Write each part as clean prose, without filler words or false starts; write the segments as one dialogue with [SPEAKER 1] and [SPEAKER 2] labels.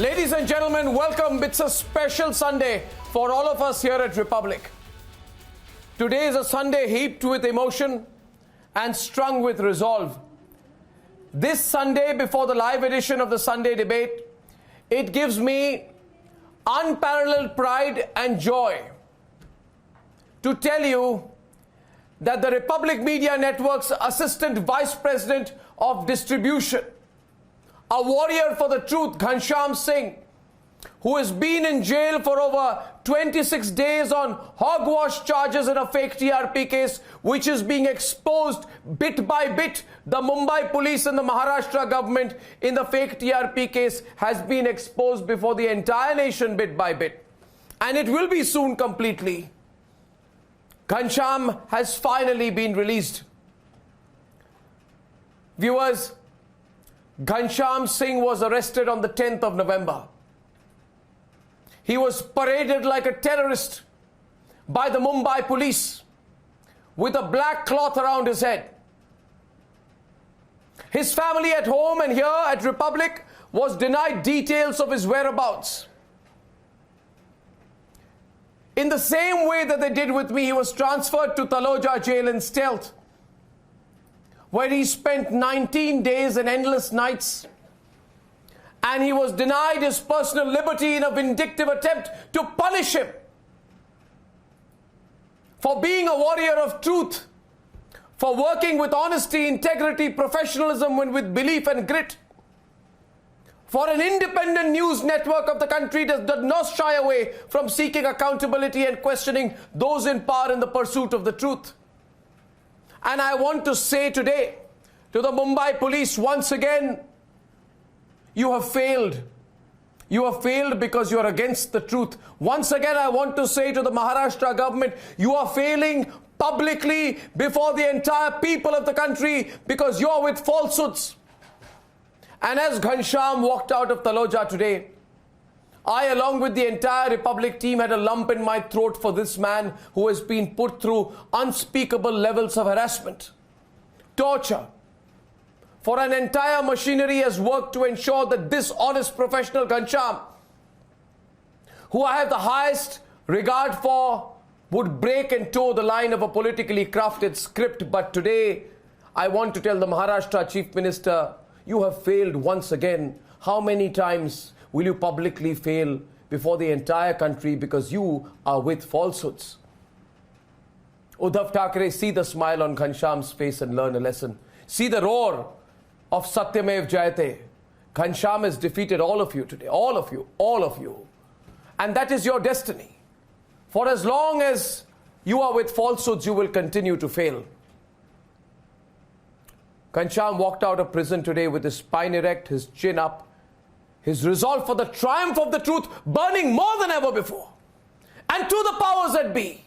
[SPEAKER 1] Ladies and gentlemen, welcome. It's a special Sunday for all of us here at Republic. Today is a Sunday heaped with emotion and strung with resolve. This Sunday, before the live edition of the Sunday debate, it gives me unparalleled pride and joy to tell you that the Republic Media Network's Assistant Vice President of Distribution, a warrior for the truth, Ghanshyam Singh, who has been in jail for over 26 days on hogwash charges in a fake TRP case, which is being exposed bit by bit. The Mumbai police and the Maharashtra government in the fake TRP case has been exposed before the entire nation bit by bit. And it will be soon completely. Ghanshyam has finally been released. Viewers, Ghanshyam Singh was arrested on the 10th of November. He was paraded like a terrorist by the Mumbai police with a black cloth around his head. His family at home and here at Republic was denied details of his whereabouts. In the same way that they did with me, he was transferred to Taloja jail in stealth, where he spent 19 days and endless nights, and he was denied his personal liberty in a vindictive attempt to punish him for being a warrior of truth, for working with honesty, integrity, professionalism, and with belief and grit, for an independent news network of the country that does not shy away from seeking accountability and questioning those in power in the pursuit of the truth. And I want to say today to the Mumbai police once again, you have failed. You have failed because you are against the truth. Once again, I want to say to the Maharashtra government, you are failing publicly before the entire people of the country because you are with falsehoods. And as Ghanshyam walked out of Taloja today, I, along with the entire Republic team, had a lump in my throat for this man who has been put through unspeakable levels of harassment, torture. For an entire machinery has worked to ensure that this honest professional Ghanshyam, who I have the highest regard for, would break and toe the line of a politically crafted script. But today, I want to tell the Maharashtra Chief Minister, you have failed once again. How many times will you publicly fail before the entire country because you are with falsehoods? Uddhav Thackeray, see the smile on Ghanshyam's face and learn a lesson. See the roar of Satyamev Jayate. Ghanshyam has defeated all of you today. All of you. All of you. And that is your destiny. For as long as you are with falsehoods, you will continue to fail. Ghanshyam walked out of prison today with his spine erect, his chin up, his resolve for the triumph of the truth burning more than ever before. And to the powers that be,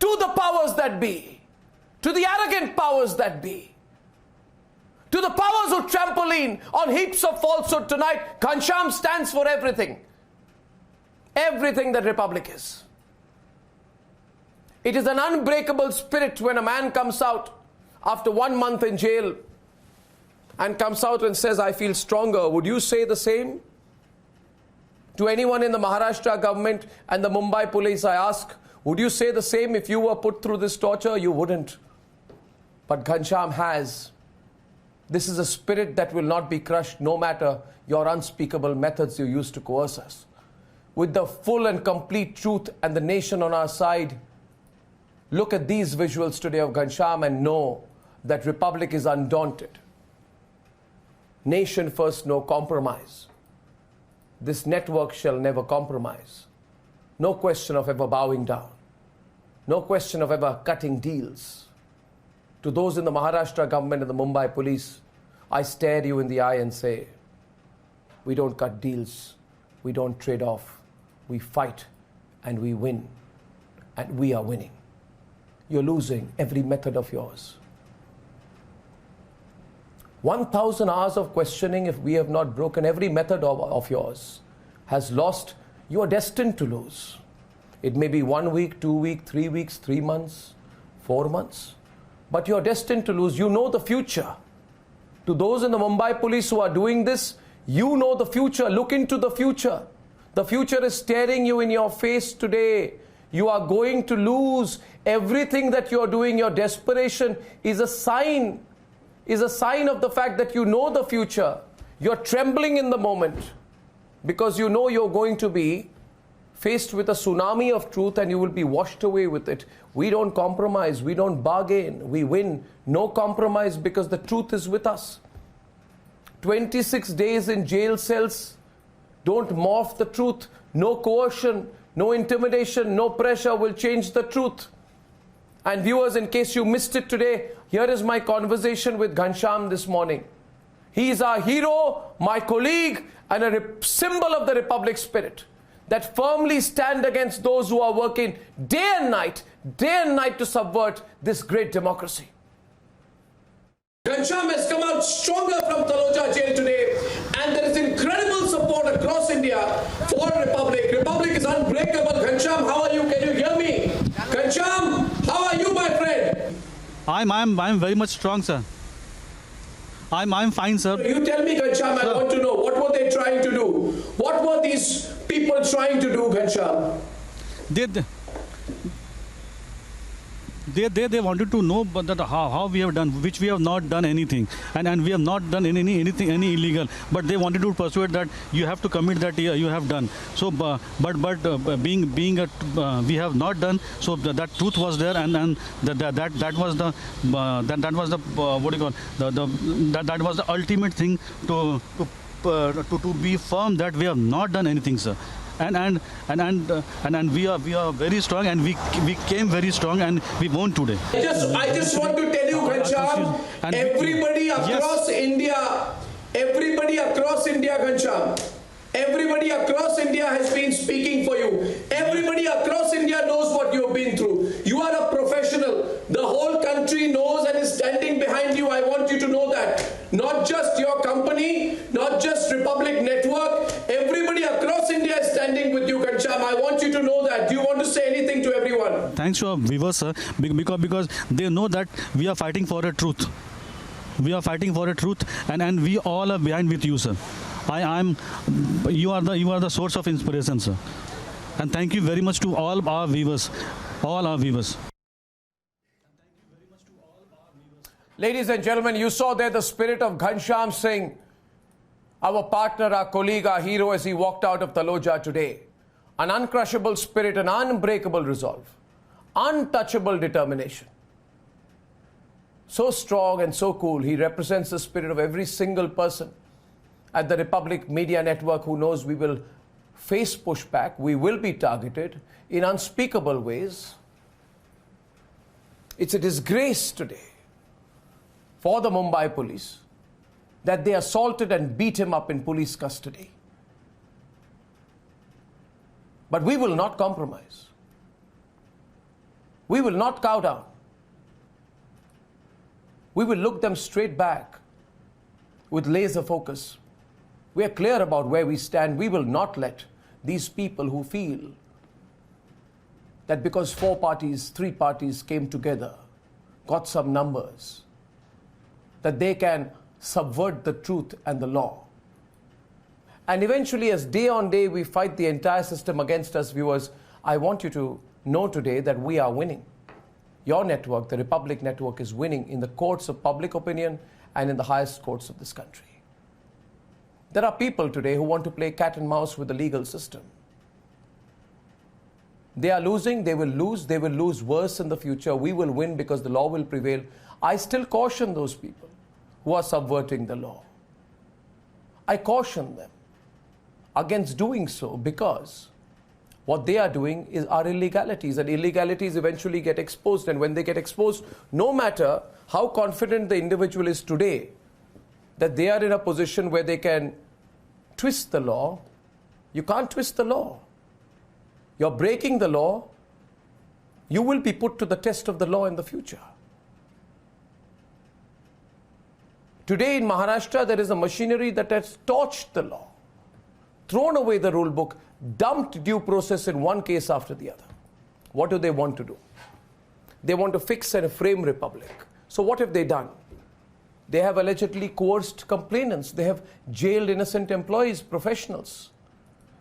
[SPEAKER 1] to the powers that be, to the arrogant powers that be, to the powers who trampoline on heaps of falsehood tonight, Ghanshyam stands for everything. Everything that Republic is. It is an unbreakable spirit when a man comes out after 1 month in jail and comes out and says, I feel stronger. Would you say the same? To anyone in the Maharashtra government and the Mumbai police, I ask, would you say the same if you were put through this torture? You wouldn't. But Ghanshyam has. This is a spirit that will not be crushed no matter your unspeakable methods you use to coerce us. With the full and complete truth and the nation on our side, look at these visuals today of Ghanshyam and know that Republic is undaunted. Nation first, no compromise. This network shall never compromise. No question of ever bowing down. No question of ever cutting deals. To those in the Maharashtra government and the Mumbai police, I stare you in the eye and say, we don't cut deals. We don't trade off. We fight and we win. And we are winning. You're losing every method of yours. 1,000 hours of questioning, if we have not broken every method of yours, has lost. You are destined to lose. It may be 1 week, 2 weeks, 3 weeks, 3 months, 4 months. But you are destined to lose. You know the future. To those in the Mumbai police who are doing this, You know the future. Look into the future. The future is staring you in your face today. You are going to lose everything that you are doing. Your desperation is a sign of the fact that you know the future. You're trembling in the moment because you know you're going to be faced with a tsunami of truth and you will be washed away with it. We don't compromise. We don't bargain. We win. No compromise because the truth is with us. 26 days in jail cells. Don't morph the truth. No coercion, no intimidation, no pressure will change the truth. And viewers, in case you missed it today, here is my conversation with Ghanshyam this morning. He is our hero, my colleague, and a symbol of the Republic spirit that firmly stand against those who are working day and night to subvert this great democracy. Ghanshyam has come out stronger from Taloja jail today, and there is incredible support across India for Republic. Republic is unbreakable. Ghanshyam, how are you? Can you hear me? Ghanshyam, how are you, my friend?
[SPEAKER 2] I'm very much strong, sir. I'm fine, sir.
[SPEAKER 1] You tell me, Ghanshyam, I want to know, what were they trying to do? What were these people trying to do, Ghanshyam?
[SPEAKER 2] They wanted to know but that how we have done, which we have not done anything, and we have not done any illegal. But they wanted to persuade that you have to commit that you have done. So, being we have not done. So that truth was there, and that was the what do you call that was the ultimate thing to be firm that we have not done anything, sir. And we are very strong, and we came very strong, and we won today.
[SPEAKER 1] I just want to tell you, Ghanshyam, everybody across India, Ghanshyam, everybody across India has been speaking for you. Everybody across India knows what you have been through. You are a professional. The whole country knows and is standing behind you. I want you to know that. Not just your company, not just Republic Network. Everybody across India is standing with you, Ghanshyam. I want you to know that. Do you want to say anything to everyone?
[SPEAKER 2] Thanks to our viewers, sir, because they know that we are fighting for a truth. We are fighting for a truth, and we all are behind with you, sir. You are the source of inspiration, sir. And thank you very much to all our viewers,
[SPEAKER 1] Ladies and gentlemen, you saw there the spirit of Ghanshyam Singh, our partner, our colleague, our hero, as he walked out of Taloja today. An uncrushable spirit, an unbreakable resolve, untouchable determination. So strong and so cool. He represents the spirit of every single person at the Republic Media Network who knows we will face pushback, we will be targeted in unspeakable ways. It's a disgrace today for the Mumbai police that they assaulted and beat him up in police custody. But we will not compromise. We will not cow down. We will look them straight back with laser focus. We are clear about where we stand. We will not let these people who feel that because 4 parties, 3 parties came together, got some numbers, that they can subvert the truth and the law. And eventually, as day on day we fight the entire system against us, viewers, I want you to know today that we are winning. Your network, the Republic Network, is winning in the courts of public opinion and in the highest courts of this country. There are people today who want to play cat and mouse with the legal system. They are losing, they will lose worse in the future. We will win because the law will prevail. I still caution those people who are subverting the law. I caution them against doing so because what they are doing are illegalities, and illegalities eventually get exposed. And when they get exposed, no matter how confident the individual is today that they are in a position where they can twist the law, you can't twist the law. You're breaking the law. You will be put to the test of the law in the future. Today in Maharashtra, there is a machinery that has torched the law, thrown away the rule book, dumped due process in one case after the other. What do they want to do? They want to fix and frame Republic. So what have they done? They have allegedly coerced complainants. They have jailed innocent employees, professionals.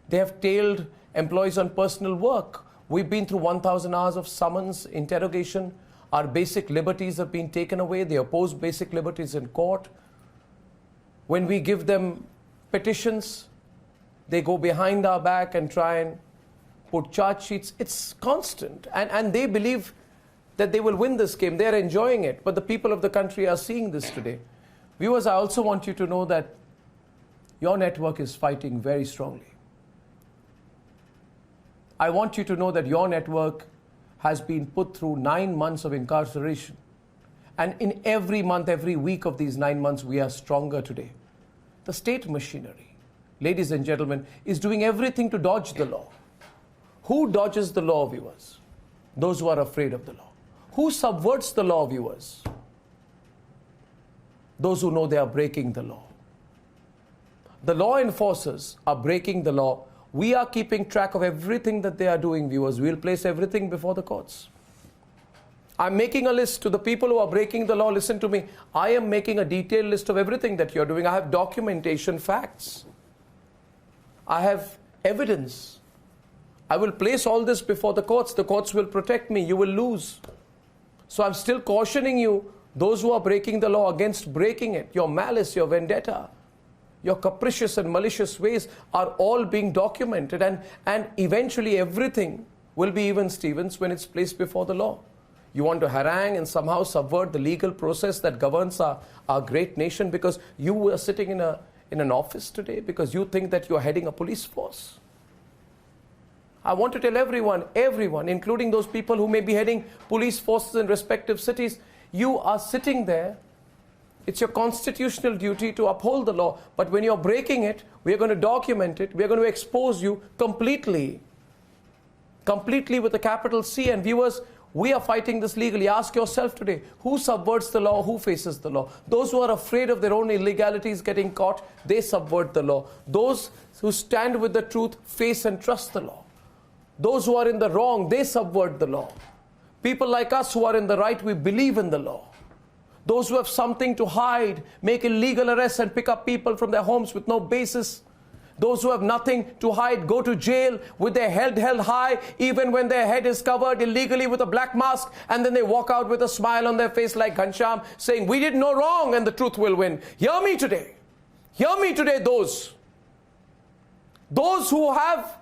[SPEAKER 1] They have tailed employees on personal work. We've been through 1,000 hours of summons, interrogation. Our basic liberties have been taken away. They oppose basic liberties in court. When we give them petitions, they go behind our back and try and put charge sheets. It's constant. And they believe that they will win this game. They're enjoying it. But the people of the country are seeing this today. Viewers, I also want you to know that your network is fighting very strongly. I want you to know that your network has been put through 9 months of incarceration. And in every month, every week of these 9 months, we are stronger today. The state machinery, ladies and gentlemen, is doing everything to dodge the law. Who dodges the law, viewers? Those who are afraid of the law. Who subverts the law, viewers? Those who know they are breaking the law. The law enforcers are breaking the law. We are keeping track of everything that they are doing, viewers. We'll place everything before the courts. I'm making a list to the people who are breaking the law. Listen to me. I am making a detailed list of everything that you're doing. I have documentation, facts. I have evidence. I will place all this before the courts. The courts will protect me. You will lose. So I'm still cautioning you, those who are breaking the law, against breaking it. Your malice, your vendetta, your capricious and malicious ways are all being documented. And eventually everything will be even Stevens when it's placed before the law. You want to harangue and somehow subvert the legal process that governs our great nation because you are sitting in an office today, because you think that you are heading a police force. I want to tell everyone, including those people who may be heading police forces in respective cities, you are sitting there. It's your constitutional duty to uphold the law. But when you're breaking it, we are going to document it. We are going to expose you completely. Completely with a capital C. And viewers, we are fighting this legally. Ask yourself today, who subverts the law? Who faces the law? Those who are afraid of their own illegalities getting caught, they subvert the law. Those who stand with the truth face and trust the law. Those who are in the wrong, they subvert the law. People like us who are in the right, we believe in the law. Those who have something to hide, make illegal arrests and pick up people from their homes with no basis. Those who have nothing to hide go to jail with their head held high, even when their head is covered illegally with a black mask, and then they walk out with a smile on their face like Ghanshyam, saying, we did no wrong and the truth will win. Hear me today. Hear me today, those who have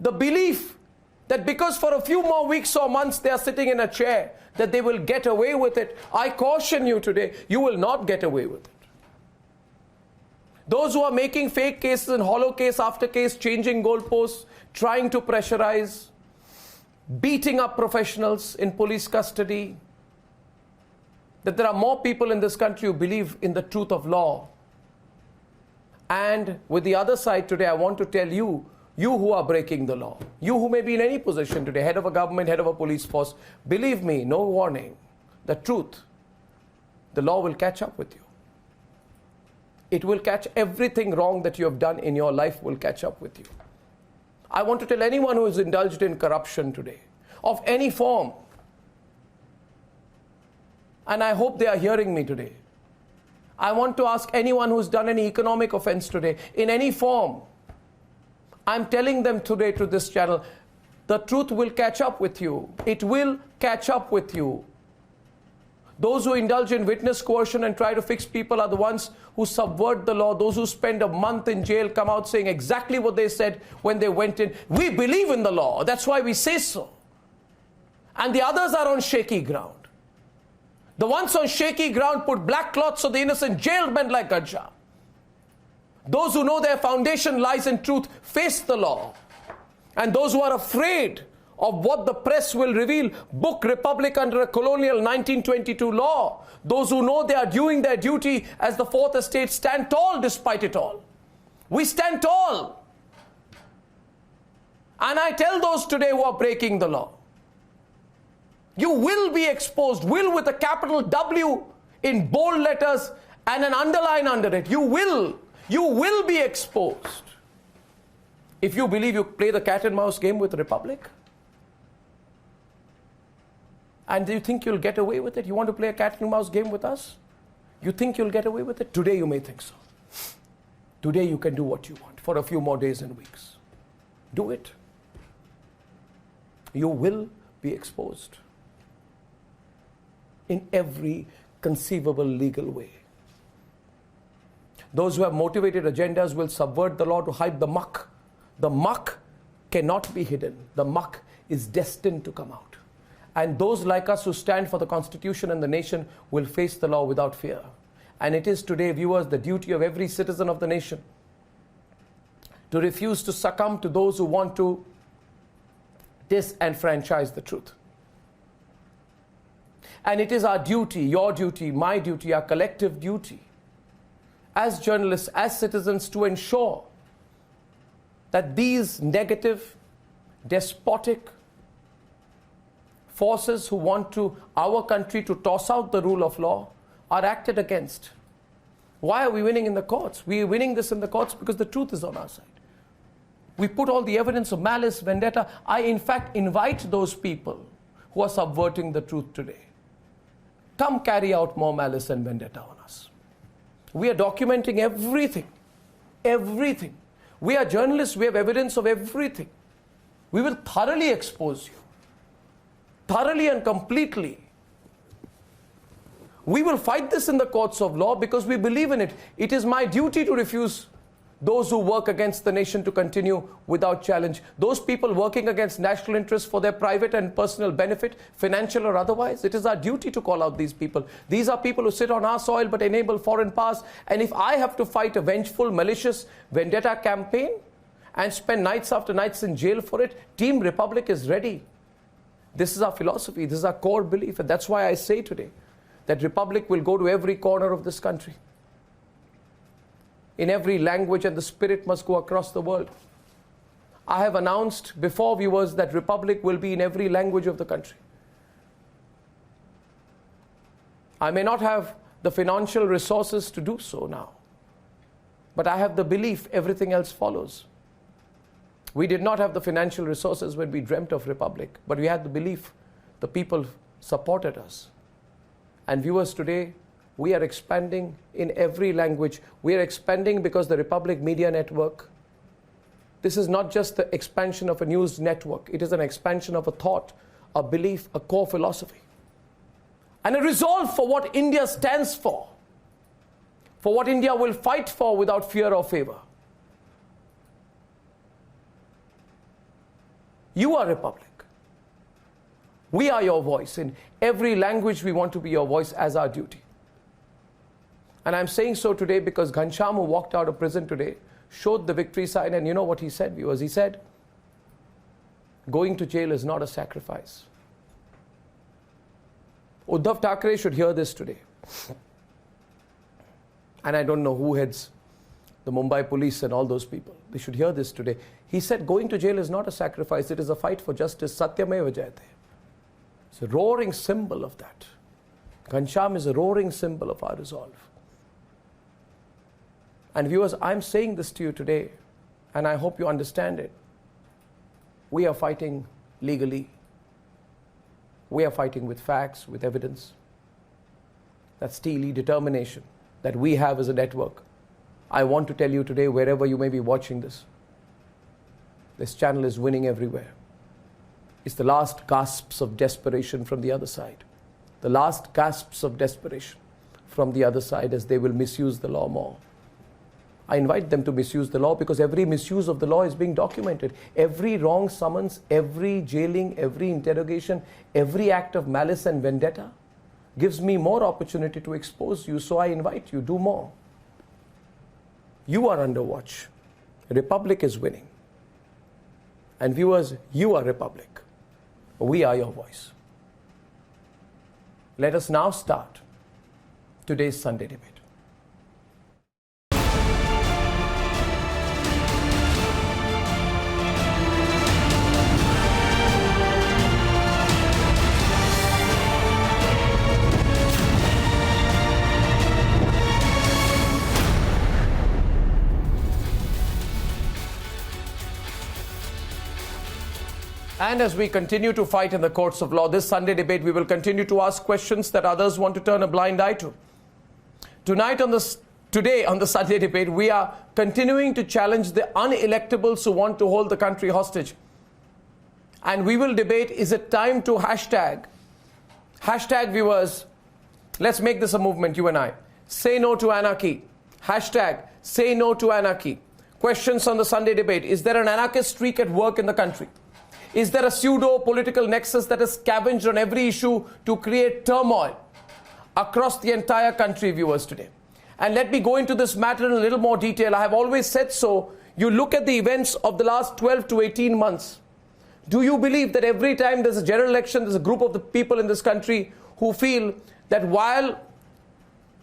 [SPEAKER 1] the belief that because for a few more weeks or months they are sitting in a chair, that they will get away with it. I caution you today, you will not get away with it. Those who are making fake cases and hollow case after case, changing goalposts, trying to pressurize, beating up professionals in police custody, that there are more people in this country who believe in the truth of law. And with the other side today, I want to tell you, you who are breaking the law, you who may be in any position today, head of a government, head of a police force, believe me, no warning, the truth, the law will catch up with you. It will catch everything wrong that you have done in your life will catch up with you. I want to tell anyone who is indulged in corruption today, of any form, and I hope they are hearing me today. I want to ask anyone who's done any economic offense today, in any form, I'm telling them today to this channel, the truth will catch up with you. It will catch up with you. Those who indulge in witness coercion and try to fix people are the ones who subvert the law. Those who spend a month in jail come out saying exactly what they said when they went in. We believe in the law. That's why we say so. And the others are on shaky ground. The ones on shaky ground put black cloths on the innocent jailed men like Ghanshyam. Those who know their foundation lies in truth face the law. And those who are afraid of what the press will reveal, book Republic under a colonial 1922 law. Those who know they are doing their duty as the Fourth Estate stand tall despite it all. We stand tall. And I tell those today who are breaking the law, you will be exposed, will with a capital W in bold letters and an underline under it. You will be exposed. If you believe you play the cat and mouse game with the Republic, and do you think you'll get away with it? You want to play a cat and mouse game with us? You think you'll get away with it? Today you may think so. Today you can do what you want for a few more days and weeks. Do it. You will be exposed in every conceivable legal way. Those who have motivated agendas will subvert the law to hide the muck. The muck cannot be hidden. The muck is destined to come out. And those like us who stand for the Constitution and the nation will face the law without fear. And it is today, viewers, the duty of every citizen of the nation to refuse to succumb to those who want to disenfranchise the truth. And it is our duty, your duty, my duty, our collective duty as journalists, as citizens, to ensure that these negative, despotic forces who want our country to toss out the rule of law are acted against. Why are we winning in the courts? We are winning this in the courts because the truth is on our side. We put all the evidence of malice, vendetta. I, in fact, invite those people who are subverting the truth today. Come carry out more malice and vendetta on us. We are documenting everything. Everything. We are journalists. We have evidence of everything. We will thoroughly expose you. Thoroughly and completely. We will fight this in the courts of law because we believe in it. It is my duty to refuse those who work against the nation to continue without challenge. Those people working against national interests for their private and personal benefit, financial or otherwise, it is our duty to call out these people. These are people who sit on our soil but enable foreign powers. And if I have to fight a vengeful, malicious vendetta campaign and spend nights after nights in jail for it, Team Republic is ready. This is our philosophy. This is our core belief. And that's why I say today that Republic will go to every corner of this country. In every language, and the spirit must go across the world. I have announced before, viewers, that Republic will be in every language of the country. I may not have the financial resources to do so now, but I have the belief everything else follows. We did not have the financial resources when we dreamt of Republic, but we had the belief. The people supported us. And viewers, today, we are expanding in every language. We are expanding because the Republic Media Network, this is not just the expansion of a news network. It is an expansion of a thought, a belief, a core philosophy. And a resolve for what India stands for what India will fight for without fear or favor. You are Republic. We are your voice. In every language, we want to be your voice as our duty. And I'm saying so today because Ghanshyam, who walked out of prison today, showed the victory sign. And you know what he said, viewers? He said, going to jail is not a sacrifice. Uddhav Thackeray should hear this today. And I don't know who heads the Mumbai police and all those people. They should hear this today. He said, going to jail is not a sacrifice. It is a fight for justice. Satyameva Jayate. It's a roaring symbol of that. Ghanshyam is a roaring symbol of our resolve. And viewers, I'm saying this to you today, and I hope you understand it. We are fighting legally. We are fighting with facts, with evidence. That steely determination that we have as a network. I want to tell you today, wherever you may be watching this channel is winning everywhere. It's the last gasps of desperation from the other side. The last gasps of desperation from the other side as they will misuse the law more. I invite them to misuse the law because every misuse of the law is being documented. Every wrong summons, every jailing, every interrogation, every act of malice and vendetta gives me more opportunity to expose you. So I invite you, do more. You are under watch. Republic is winning. And viewers, you are Republic. We are your voice. Let us now start today's Sunday debate. And as we continue to fight in the courts of law, this Sunday debate, we will continue to ask questions that others want to turn a blind eye to. Tonight today on the Sunday debate, we are continuing to challenge the unelectables who want to hold the country hostage. And we will debate, is it time to hashtag viewers, let's make this a movement, you and I. Say no to anarchy. Hashtag say no to anarchy. Questions on the Sunday debate. Is there an anarchist streak at work in the country? Is there a pseudo-political nexus that is scavenged on every issue to create turmoil across the entire country, viewers, today? And let me go into this matter in a little more detail. I have always said so. You look at the events of the last 12 to 18 months. Do you believe that every time there's a general election, there's a group of the people in this country who feel that while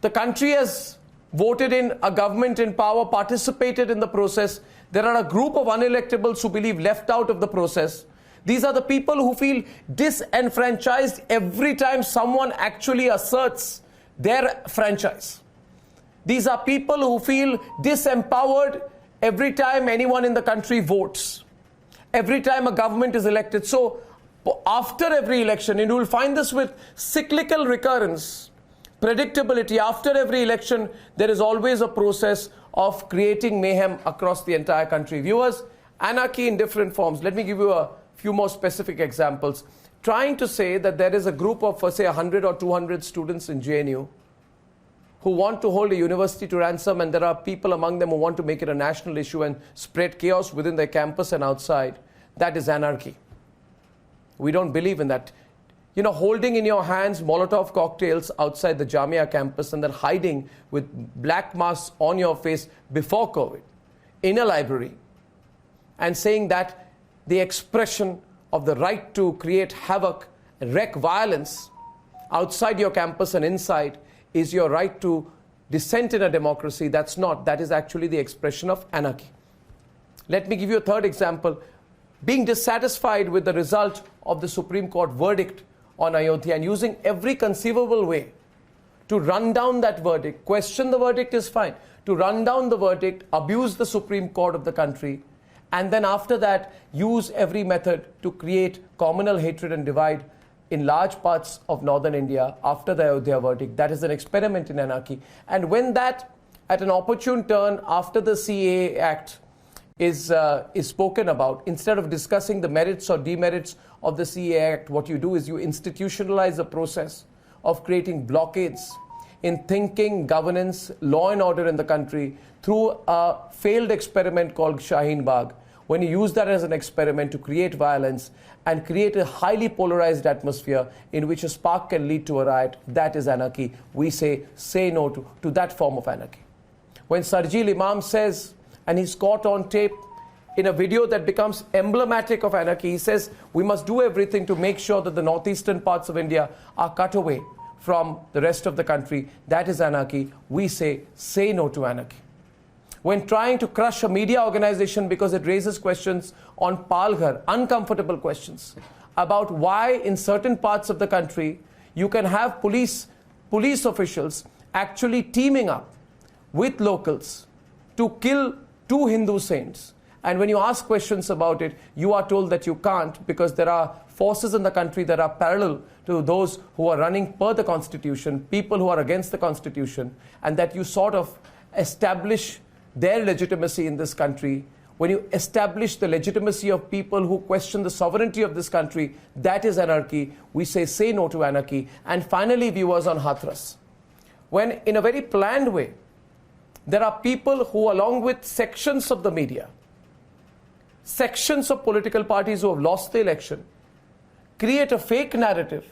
[SPEAKER 1] the country has voted in a government in power, participated in the process, there are a group of unelectables who believe left out of the process? These are the people who feel disenfranchised every time someone actually asserts their franchise. These are people who feel disempowered every time anyone in the country votes, every time a government is elected. So after every election, and you will find this with cyclical recurrence, predictability, after every election, there is always a process of creating mayhem across the entire country. Viewers, anarchy in different forms. Let me give you a few more specific examples. Trying to say that there is a group of, say, 100 or 200 students in JNU who want to hold a university to ransom, and there are people among them who want to make it a national issue and spread chaos within their campus and outside. That is anarchy. We don't believe in that. You know, holding in your hands Molotov cocktails outside the Jamia campus and then hiding with black masks on your face before COVID in a library and saying that the expression of the right to create havoc and wreak violence outside your campus and inside is your right to dissent in a democracy. That's not. That is actually the expression of anarchy. Let me give you a third example. Being dissatisfied with the result of the Supreme Court verdict on Ayodhya and using every conceivable way to run down that verdict. Question the verdict is fine. To run down the verdict, abuse the Supreme Court of the country, and then after that, use every method to create communal hatred and divide in large parts of northern India after the Ayodhya verdict. That is an experiment in anarchy. And when that, at an opportune turn after the CAA Act is spoken about, instead of discussing the merits or demerits of the CAA Act, what you do is you institutionalize the process of creating blockades in thinking, governance, law and order in the country through a failed experiment called Shaheen Bagh. When you use that as an experiment to create violence and create a highly polarized atmosphere in which a spark can lead to a riot, that is anarchy. We say no to that form of anarchy. When Sarjeel Imam says, and he's caught on tape in a video that becomes emblematic of anarchy, he says we must do everything to make sure that the northeastern parts of India are cut away from the rest of the country. That is anarchy. We say no to anarchy. When trying to crush a media organization because it raises questions on Palghar, uncomfortable questions about why in certain parts of the country you can have police officials actually teaming up with locals to kill 2 Hindu saints. And when you ask questions about it, you are told that you can't because there are forces in the country that are parallel to those who are running per the Constitution, people who are against the Constitution, and that you sort of establish their legitimacy in this country. When you establish the legitimacy of people who question the sovereignty of this country, that is anarchy. We say no to anarchy. And finally, viewers, on Hathras, when in a very planned way, there are people who, along with sections of the media, sections of political parties who have lost the election, create a fake narrative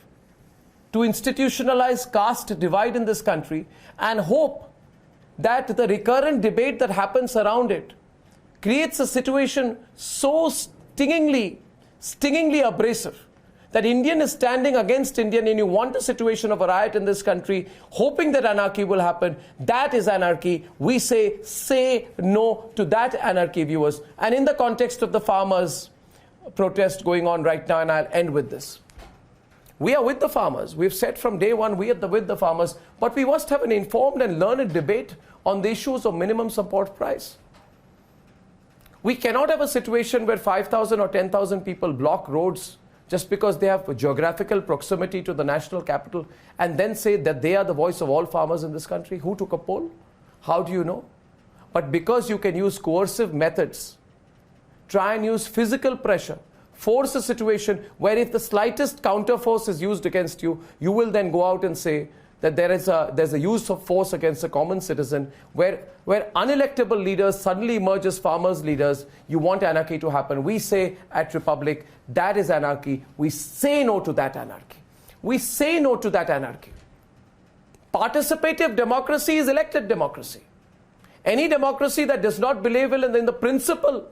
[SPEAKER 1] to institutionalize caste divide in this country and hope that the recurrent debate that happens around it creates a situation so stingingly abrasive that Indian is standing against Indian, and you want a situation of a riot in this country, hoping that anarchy will happen. That is anarchy. We say no to that anarchy, viewers. And in the context of the farmers' protest going on right now, and I'll end with this. We are with the farmers. We've said from day one we are with the farmers, but we must have an informed and learned debate on the issues of minimum support price. We cannot have a situation where 5,000 or 10,000 people block roads just because they have geographical proximity to the national capital, and then say that they are the voice of all farmers in this country? Who took a poll? How do you know? But because you can use coercive methods, try and use physical pressure, force a situation where if the slightest counterforce is used against you, you will then go out and say that there's a use of force against a common citizen, where unelectable leaders suddenly emerge as farmers' leaders. You want anarchy to happen. We say at Republic, that is anarchy. We say no to that anarchy. We say no to that anarchy. Participative democracy is elected democracy. Any democracy that does not believe in the principle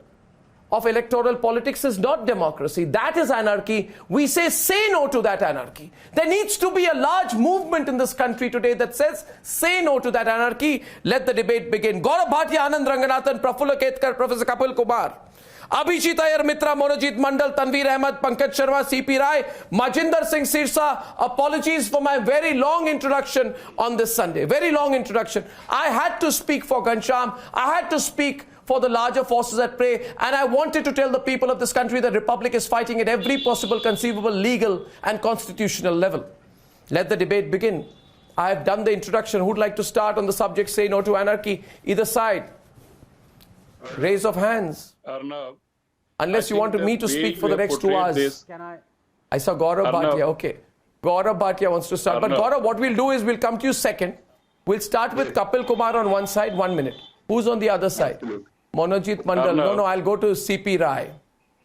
[SPEAKER 1] of electoral politics is not democracy. That is anarchy. We say no to that anarchy. There needs to be a large movement in this country today that says, say no to that anarchy. Let the debate begin. Gaurav Bhatia, Anand Ranganathan, Prafulla Ketkar, Professor Kapil Kumar, Abhijit Iyer Mitra, Monojit Mandal, Tanveer Ahmed, Pankaj Sharma, CP Rai, Majinder Singh Sirsa. Apologies for my very long introduction on this Sunday. Very long introduction. I had to speak for Ghanshyam. I had to speak for the larger forces at play, and I wanted to tell the people of this country that Republic is fighting at every possible conceivable legal and constitutional level. Let the debate begin. I have done the introduction. Who'd like to start on the subject, say no to anarchy? Either side. Raise of hands.
[SPEAKER 3] Arnab,
[SPEAKER 1] Unless you want me to speak for the next 2 hours. I saw Gaurav Bhatia. Okay. Gaurav Bhatia wants to start. But Gaurav, what we'll do is we'll come to you second. We'll start with Kapil Kumar on one side, 1 minute. Who's on the other side?
[SPEAKER 3] Absolutely.
[SPEAKER 1] Monojit Mandal. No, I'll go to CP Rai.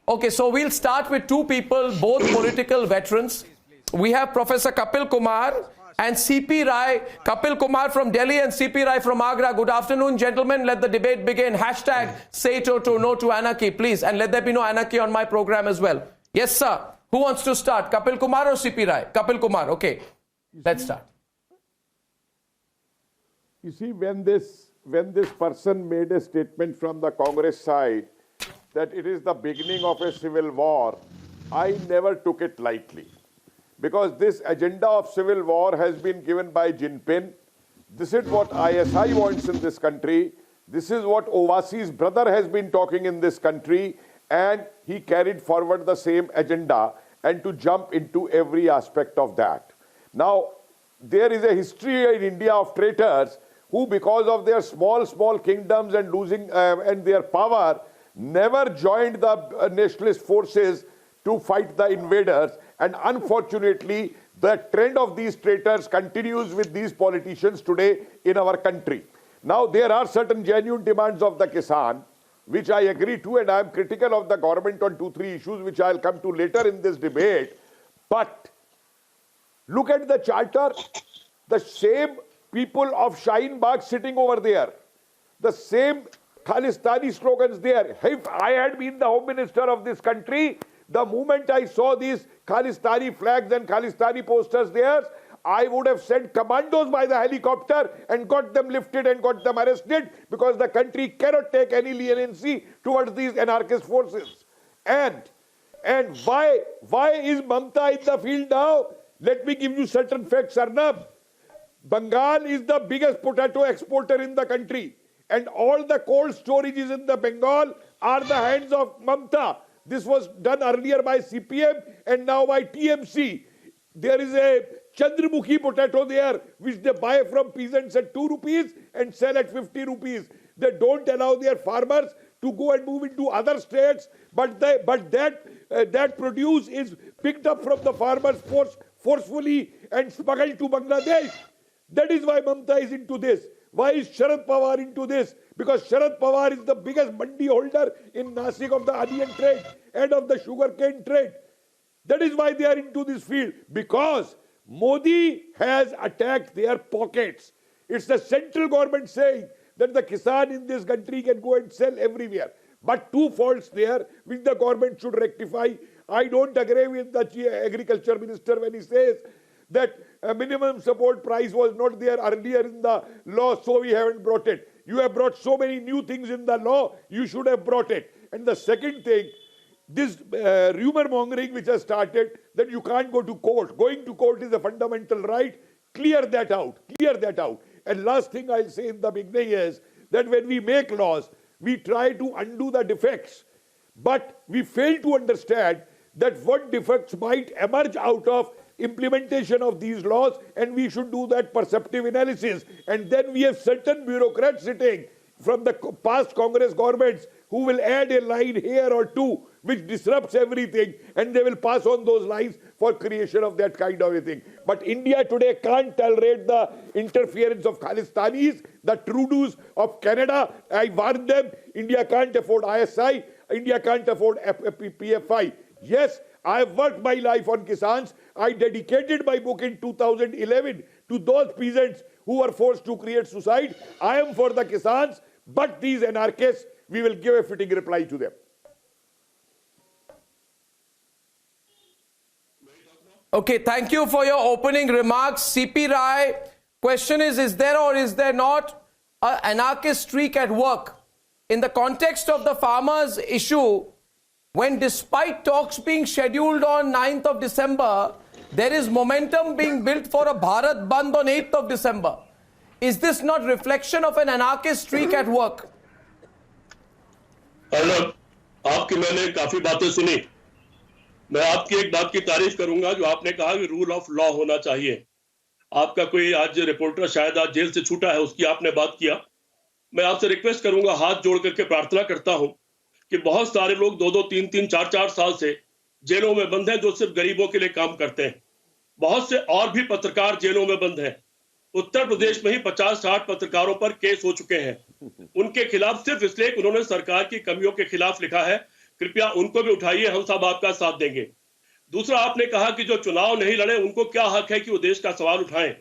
[SPEAKER 1] Okay, so we'll start with two people, both political veterans. We have Professor Kapil Kumar and CP Rai. Kapil Kumar from Delhi and CP Rai from Agra. Good afternoon, gentlemen. Let the debate begin. Hashtag say no to anarchy, please. And let there be no anarchy on my program as well. Yes, sir. Who wants to start? Kapil Kumar or CP Rai? Kapil Kumar. Okay. Let's start.
[SPEAKER 4] You see, when this person made a statement from the Congress side that it is the beginning of a civil war, I never took it lightly. Because this agenda of civil war has been given by Jinping. This is what ISI wants in this country. This is what Owaisi's brother has been talking in this country. And he carried forward the same agenda and to jump into every aspect of that. Now, there is a history in India of traitors who, because of their small kingdoms and losing and their power, never joined the nationalist forces to fight the invaders. And unfortunately, the trend of these traitors continues with these politicians today in our country. Now, there are certain genuine demands of the Kisan, which I agree to, and I am critical of the government on 2-3 issues, which I'll come to later in this debate. But look at the charter, the same people of Shaheen Bagh sitting over there, the same Khalistani slogans there. If I had been the Home Minister of this country, the moment I saw these Khalistani flags and Khalistani posters there, I would have sent commandos by the helicopter and got them lifted and got them arrested, because the country cannot take any leniency towards these anarchist forces. And why is Mamta in the field now? Let me give you certain facts, Arnab. Bengal is the biggest potato exporter in the country, and all the cold storages in the Bengal are the hands of Mamta. This was done earlier by CPM and now by TMC. There is a Chandramukhi potato there, which they buy from peasants at 2 rupees and sell at 50 rupees. They don't allow their farmers to go and move into other states, but that produce is picked up from the farmers forcefully and smuggled to Bangladesh. That is why Mamta is into this. Why is Sharad Pawar into this? Because Sharad Pawar is the biggest mandi holder in Nasik of the onion trade and of the sugarcane trade. That is why they are into this field. Because Modi has attacked their pockets. It's the central government saying that the Kisan in this country can go and sell everywhere. But two faults there which the government should rectify. I don't agree with the agriculture minister when he says that a minimum support price was not there earlier in the law, so we haven't brought it. You have brought so many new things in the law, you should have brought it. And the second thing, this rumor mongering which has started that you can't go to court. Going to court is a fundamental right. Clear that out. Clear that out. And last thing I'll say in the beginning is that when we make laws, we try to undo the defects. But we fail to understand that what defects might emerge out of implementation of these laws, and we should do that perceptive analysis. And then we have certain bureaucrats sitting from the past Congress governments who will add a line here or two which disrupts everything, and they will pass on those lines for creation of that kind of a thing. But India today can't tolerate the interference of Khalistanis, the Trudeaus of Canada. I warn them, India can't afford ISI, India can't afford PFI. Yes, I have worked my life on Kisans. I dedicated my book in 2011 to those peasants who were forced to create suicide. I am for the Kisans, but these anarchists, we will give a fitting reply to them.
[SPEAKER 1] Okay, thank you for your opening remarks. CP Rai, question is there or is there not an anarchist streak at work in the context of the farmers' issue, when despite talks being scheduled on 9th of December, there is momentum being built for a Bharat Bandh on 8th of December? Is this not reflection of an anarchist streak at work?
[SPEAKER 3] Arnab, आपकी मैंने काफी बातें सुनी। मैं आपकी एक बात की तारीफ करूंगा जो आपने कहा कि रूल ऑफ लॉ होना चाहिए। आपका कोई आज रिपोर्टर शायद आज जेल से छूटा है, उसकी आपने बात किया। मैं आपसे रिक्वेस्ट करूंगा, हाथ जोड़ करके प्रार्थना करता हूं कि बहुत सारे लोग 2-2, 3-3, 4-4 साल से जेलों में बंद हैं जो सिर्फ गरीबों के लिए काम करते हैं। बहुत से और भी पत्रकार जेलों में बंद हैं। उत्तर प्रदेश में ही 50-60 पत्रकारों पर केस हो चुके हैं। उनके खिलाफ सिर्फ इसलिए कि उन्होंने सरकार की कमियों के खिलाफ लिखा है। कृपया उनको भी उठाइए, हम सब आपका साथ देंगे। दूसरा, आपने कहा कि जो चुनाव नहीं लड़े उनको क्या हक है कि वो देश का सवाल उठाएं।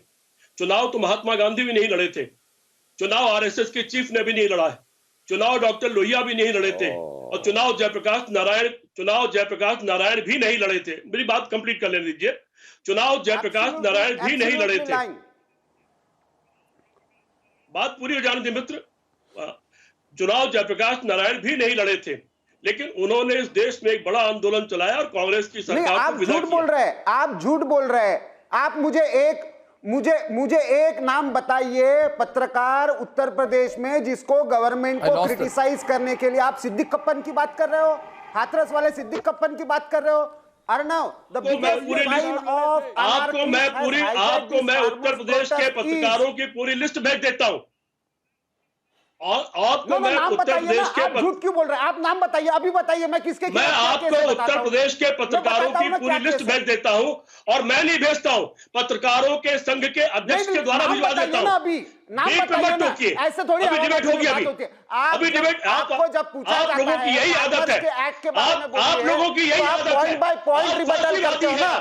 [SPEAKER 3] चुनाव तो महात्मा गांधी भी नहीं लड़े थे, चुनाव आरएसएस के चीफ ने भी नहीं लड़ा है, चुनाव डॉक्टर लोहिया भी नहीं लड़े थे, और चुनाव जयप्रकाश नारायण भी नहीं लड़े थे। मेरी बात कंप्लीट कर लेने दीजिए। चुनाव जयप्रकाश नारायण भी नहीं लड़े थे। बात पूरी हो जाने दी मित्र। चुनाव जयप्रकाश नारायण भी नहीं लड़े थे, लेकिन उन्होंने इस देश में एक बड़ा आंदोलन चलाया और कांग्रेस की सरकार
[SPEAKER 5] आप झूठ बोल रहे हैं, आप झूठ बोल रहे हैं। आप मुझे एक नाम बताइए पत्रकार उत्तर प्रदेश में जिसको गवर्नमेंट को क्रिटिसाइज करने के लिए, आप सिद्दीक कप्पन की बात कर रहे हो, हाथरस वाले सिद्दीक कप्पन की बात कर रहे हो। अर्नव,
[SPEAKER 3] आपको मैं उत्तर प्रदेश के पत्रकारों की पूरी लिस्ट भेज देता हूं। और आपको मैं उत्तर प्रदेश के,
[SPEAKER 5] आप झूठ क्यों बोल रहे हैं? आप नाम बताइए, अभी बताइए। मैं किसके,
[SPEAKER 3] मैं आपको उत्तर प्रदेश के पत्रकारों की पूरी लिस्ट भेज देता हूं, और मैं नहीं भेजता हूं, पत्रकारों के संघ के अध्यक्ष के द्वारा भिजवा देता हूं।
[SPEAKER 5] अभी नाम बताइए, ऐसे थोड़ी
[SPEAKER 3] अभी डिबेट होगी। अभी डिबेट
[SPEAKER 5] आपको जब पूछा
[SPEAKER 3] आप लोगों की यही आदत है, आप लोगों की यही आदत है,
[SPEAKER 5] पॉइंट बाय पॉइंट रिबटल करते हो ना।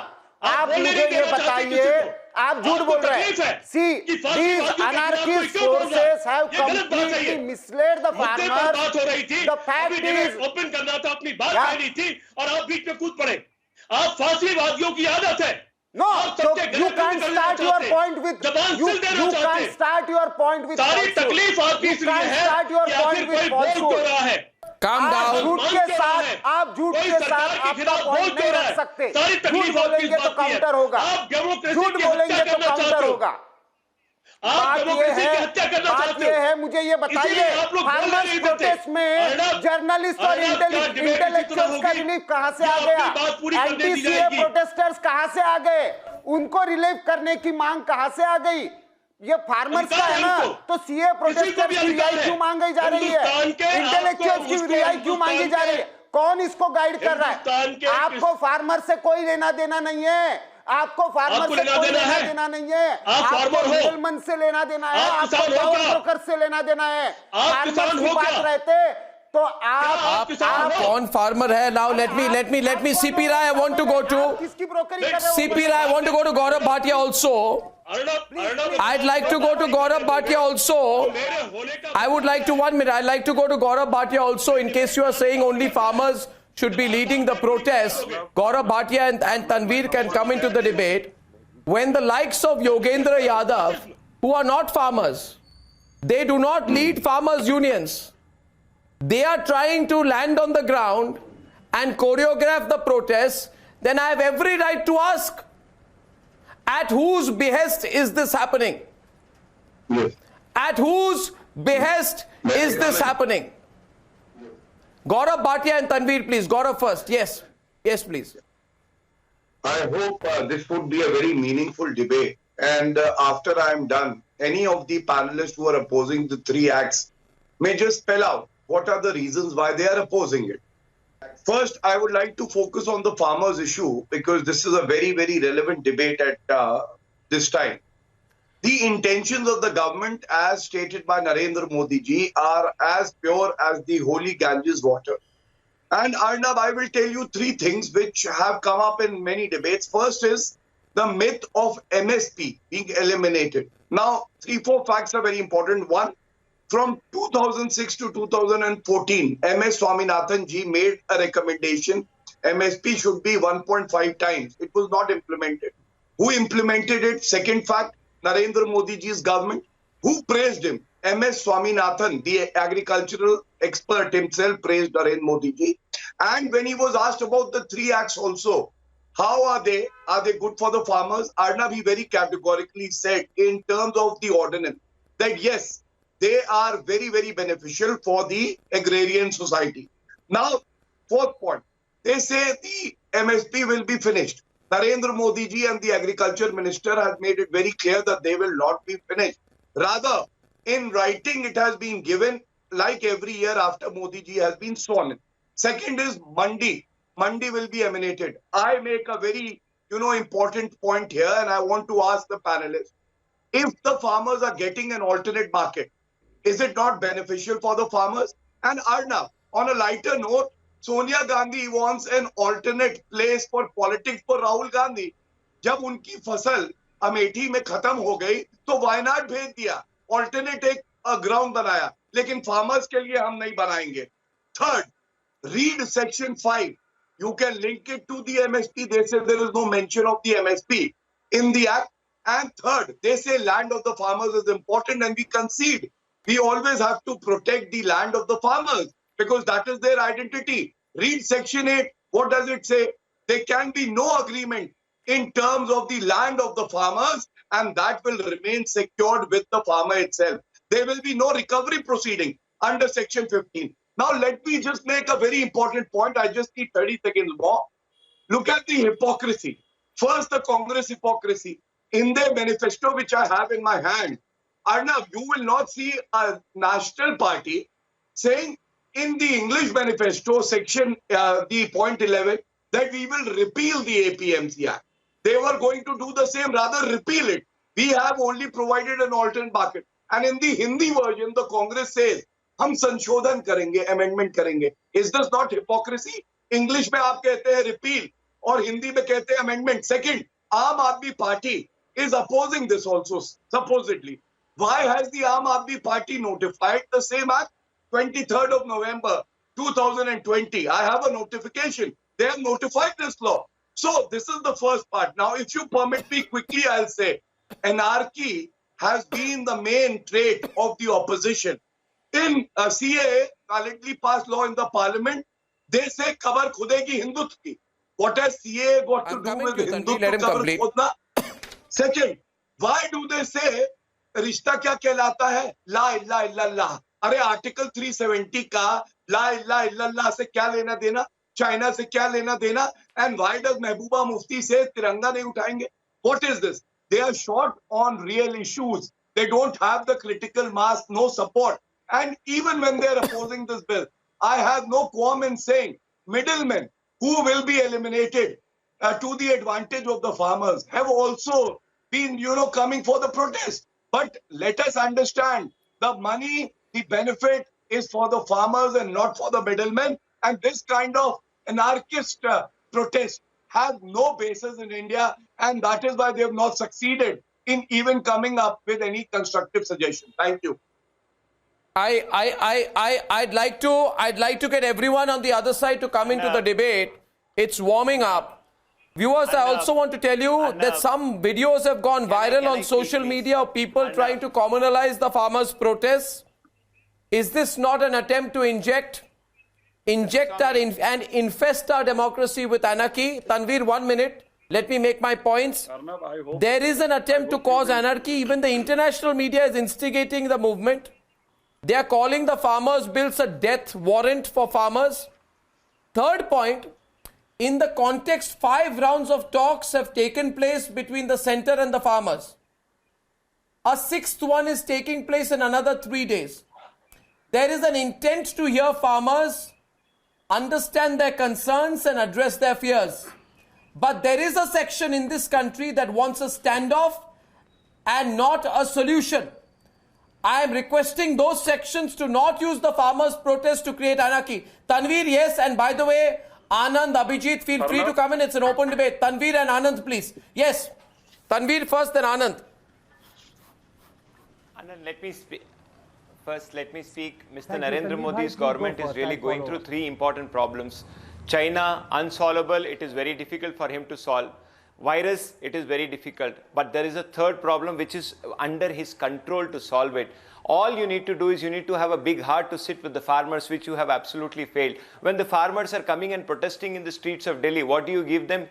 [SPEAKER 5] आप मुझे ये बताइए, आप झूठ बोल रहे हैं। See, these anarchist forces have completely misled the farmers.
[SPEAKER 3] बात हो रही थी,
[SPEAKER 5] The fact is,
[SPEAKER 3] ओपन करना था, अपनी बात कहनी थी, और आप बीच में कूद पड़े। आप फांसीवादियों की आदत है।
[SPEAKER 5] No, so you can't start your point with you can't start your point with
[SPEAKER 3] सारी तकलीफ आपकी इसलिए है कि आखिर कोई बोल क्यों रहा है।
[SPEAKER 1] Calm down.
[SPEAKER 5] आप झूठ के साथ आपका पॉइंट नहीं रख सकते। झूठ बोलेंगे तो काउंटर होगा, झूठ बोलेंगे तो काउंटर होगा। बात ये है, मुझे ये बताइए, फार्मर्स प्रोटेस्ट में जर्नलिस्ट और इंटेलेक्चुअल्स का रिलीफ कहां से आ गया? एंटी-सीए प्रोटेस्टर्स कहां से आ गए? उनको रिलीव करने की मांग कहां से आ गई? ये फार्मर्स का है ना, तो सीए प्रोटेस्टर्स की रिहाई क्यों मांगी जा रही है? इंटेलेक्चुअल्स की रिहाई क्यों मांगी जा रही है? कौन इसको गाइड कर रहा है? आपको फार्मर से कोई लेना देना नहीं है, आपको फार्मर से कोई लेना देना नहीं है, आपको मिडलमैन से लेना देना है, आपको पावर ब्रोकर से लेना देना है। फार्मर की बात रहते तो आप
[SPEAKER 1] कौन फार्मर है? Now let me CP Rai, I want to go to
[SPEAKER 5] किसकी ब्रोकरी कर रहे हो?
[SPEAKER 1] CP Rai, I want to go to Gaurav Bhatia also. I'd like to go to Gaurav Bhatia also. I would like to, 1 minute, I'd like to go to Gaurav Bhatia also, in case you are saying only farmers should be leading the protest. Gaurav Bhatia and Tanveer can come into the debate. When the likes of Yogendra Yadav, who are not farmers, they do not lead farmers unions. They are trying to land on the ground and choreograph the protests, then I have every right to ask, at whose behest is this happening?
[SPEAKER 3] Yes.
[SPEAKER 1] At whose behest is this happening? Gaurav Bhatia and Tanveer, please. Gaurav first. Yes. Yes, please.
[SPEAKER 6] I hope this would be a very meaningful debate. And after I'm done, any of the panelists who are opposing the three acts may just spell out what are the reasons why they are opposing it. First, I would like to focus on the farmers' issue because this is a very, very relevant debate at this time. The intentions of the government, as stated by Narendra Modi ji, are as pure as the holy Ganges water. And Arnab, I will tell you three things which have come up in many debates. First is the myth of MSP being eliminated. Now, 3-4 facts are very important. One, from 2006 to 2014, MS Swaminathan ji made a recommendation. MSP should be 1.5 times. It was not implemented. Who implemented it? Second fact, Narendra Modi ji's government. Who praised him? MS Swaminathan, the agricultural expert himself, praised Narendra Modi ji. And when he was asked about the three acts also, how are they? Are they good for the farmers? Arnab, he very categorically said in terms of the ordinance that yes, they are very, very beneficial for the agrarian society. Now, fourth point, they say the MSP will be finished. Narendra Modi ji and the agriculture minister has made it very clear that they will not be finished. Rather, in writing, it has been given like every year after Modi ji has been sworn in. Second is Mandi. Mandi will be emanated. I make a very, important point here and I want to ask the panelists. If the farmers are getting an alternate market, is it not beneficial for the farmers? And Arnab, on a lighter note, Sonia Gandhi wants an alternate place for politics for Rahul Gandhi. जब उनकी फसल अमेठी में खत्म हो गई तो वायनाड भेज दिया, alternate एक ग्राउंड बनाया, लेकिन farmers के लिए हम नहीं बनाएंगे. Third, read section 5. You can link it to the MSP. They say there is no mention of the MSP in the act. And third, they say land of the farmers is important and we concede. We always have to protect the land of the farmers because that is their identity. Read section 8. What does it say? There can be no agreement in terms of the land of the farmers and that will remain secured with the farmer itself. There will be no recovery proceeding under section 15. Now let me just make a very important point. I just need 30 seconds more. Look at the hypocrisy. First, the Congress hypocrisy. In their manifesto, which I have in my hand, Arnab, you will not see a national party saying in the English manifesto, section the point 11, that we will repeal the APMC Act. They were going to do the same, rather repeal it. We have only provided an alternate market. And in the Hindi version, the Congress says, हम संशोधन करेंगे, amendment करेंगे. Is this not hypocrisy? English में आप कहते हैं repeal और हिंदी में कहते हैं amendment. Second, Aam Aadmi Party is opposing this also, supposedly. Why has the Aam Aadmi Party notified the same act? 23rd of November 2020. I have a notification. They have notified this law. So this is the first part. Now, if you permit me quickly, I'll say anarchy has been the main trait of the opposition. In CAA, validly passed law in the parliament, they say kabar khudegi Hindutva ki. What has CAA got to do with Hindutva kabar khudna? Second, why do they say रिश्ता क्या कहलाता है? ला इल्ला इल्लल्लाह. अरे article 370 का ला इल्ला इल्लल्लाह से क्या लेना देना? चाइना से क्या लेना देना? And why does Mehbooba Mufti say तिरंगा नहीं उठाएंगे? What is this? They are short on real issues. They don't have the critical mass, no support. And even when they are opposing this bill, I have no qualm in saying middlemen who will be eliminated to the advantage of the farmers have also been, coming for the protest. But let us understand the money, the benefit is for the farmers and not for the middlemen. And this kind of anarchist protest has no basis in India. And that is why they have not succeeded in even coming up with any constructive suggestion. Thank you.
[SPEAKER 1] I'd like to get everyone on the other side to come into the debate. It's warming up. Viewers, I also want to tell you that some videos have gone viral on social media of people trying to communalize the farmers' protests. Is this not an attempt to inject and infest our democracy with anarchy? Tanveer, 1 minute. Let me make my points. There is an attempt to cause anarchy. Even the international media is instigating the movement. They are calling the farmers' bills a death warrant for farmers. Third point, in the context, 5 rounds of talks have taken place between the centre and the farmers. A 6th one is taking place in another 3 days. There is an intent to hear farmers, understand their concerns and address their fears. But there is a section in this country that wants a standoff and not a solution. I am requesting those sections to not use the farmers' protest to create anarchy. Tanveer, yes, and by the way, Anand, Abhijit, feel free to come in. It's an open debate. Tanveer and Anand, please. Yes. Tanveer first, then Anand.
[SPEAKER 7] Anand, let me speak. First, let me speak. Mr. Narendra Modi's government is really going through 3 important problems. China, unsolvable. It is very difficult for him to solve. Virus, it is very difficult. But there is a 3rd problem which is under his control to solve it. All you need to do is you need to have a big heart to sit with the farmers, which you have absolutely failed. When the farmers are coming and protesting in the streets of Delhi, what do you give them?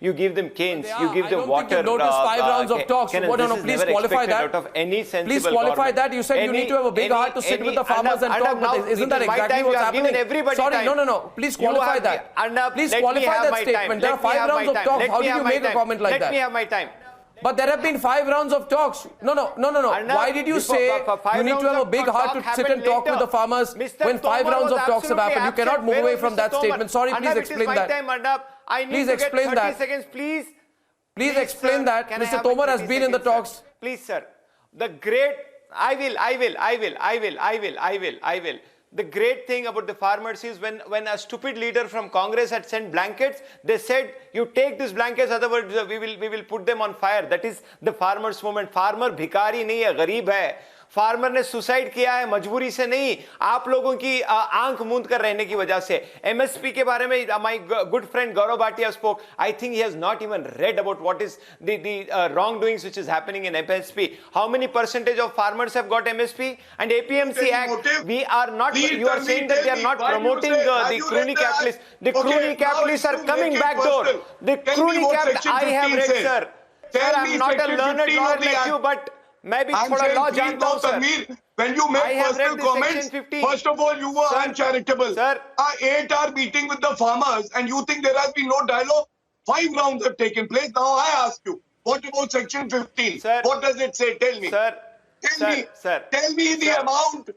[SPEAKER 7] You give them canes, you give them water.
[SPEAKER 1] I don't think you've noticed 5 rounds of talks. Please qualify that.
[SPEAKER 7] Out of any
[SPEAKER 1] please qualify that. You said you need to have a big heart to sit with the farmers and talk. But isn't that exactly what's happening? Sorry, no. Please qualify that. Please qualify that statement. There are 5 rounds of talks. How do you make a comment like that?
[SPEAKER 7] Let me have my time.
[SPEAKER 1] But there have been 5 rounds of talks. No. Why did you say you need to have a big heart to sit and talk with the farmers when 5 rounds of talks have happened? You cannot move away from that statement. Sorry, please explain that. Please explain that. Please explain that. Mr. Tomar has been in the talks.
[SPEAKER 7] Please, sir. The great... I will. The great thing about the farmers is when a stupid leader from Congress had sent blankets, they said, you take these blankets, otherwise we will put them on fire. That is the farmers movement. Farmer भिखारी नहीं है, गरीब है. Farmer ने suicide किया है मजबूरी से नहीं, आप लोगों की आंख मूंद कर रहने की वजह से. एमएसपी के बारे में my good friend Gaurav Bhatia spoke. I think he has not even read about what is the wrongdoings which is happening in MSP. How many percentage of farmers have got MSP? And APMC Act, we are not, you are saying that they are not promoting the crony capitalists. The crony capitalists are coming back door. The crony capitalists, I have read, sir. Sir, I am not a learned lawyer like you, but मैं भी थोड़ा law जानता हूं sir.
[SPEAKER 6] When you make personal comments, first of all, you were uncharitable.
[SPEAKER 7] Sir,
[SPEAKER 6] 8-hour meeting with the farmers, and you think there has been no dialogue? 5 rounds have taken place. Now I ask you, what about Section 15?
[SPEAKER 7] Sir,
[SPEAKER 6] what does it say? Tell me.
[SPEAKER 7] Sir,
[SPEAKER 6] Tell me the amount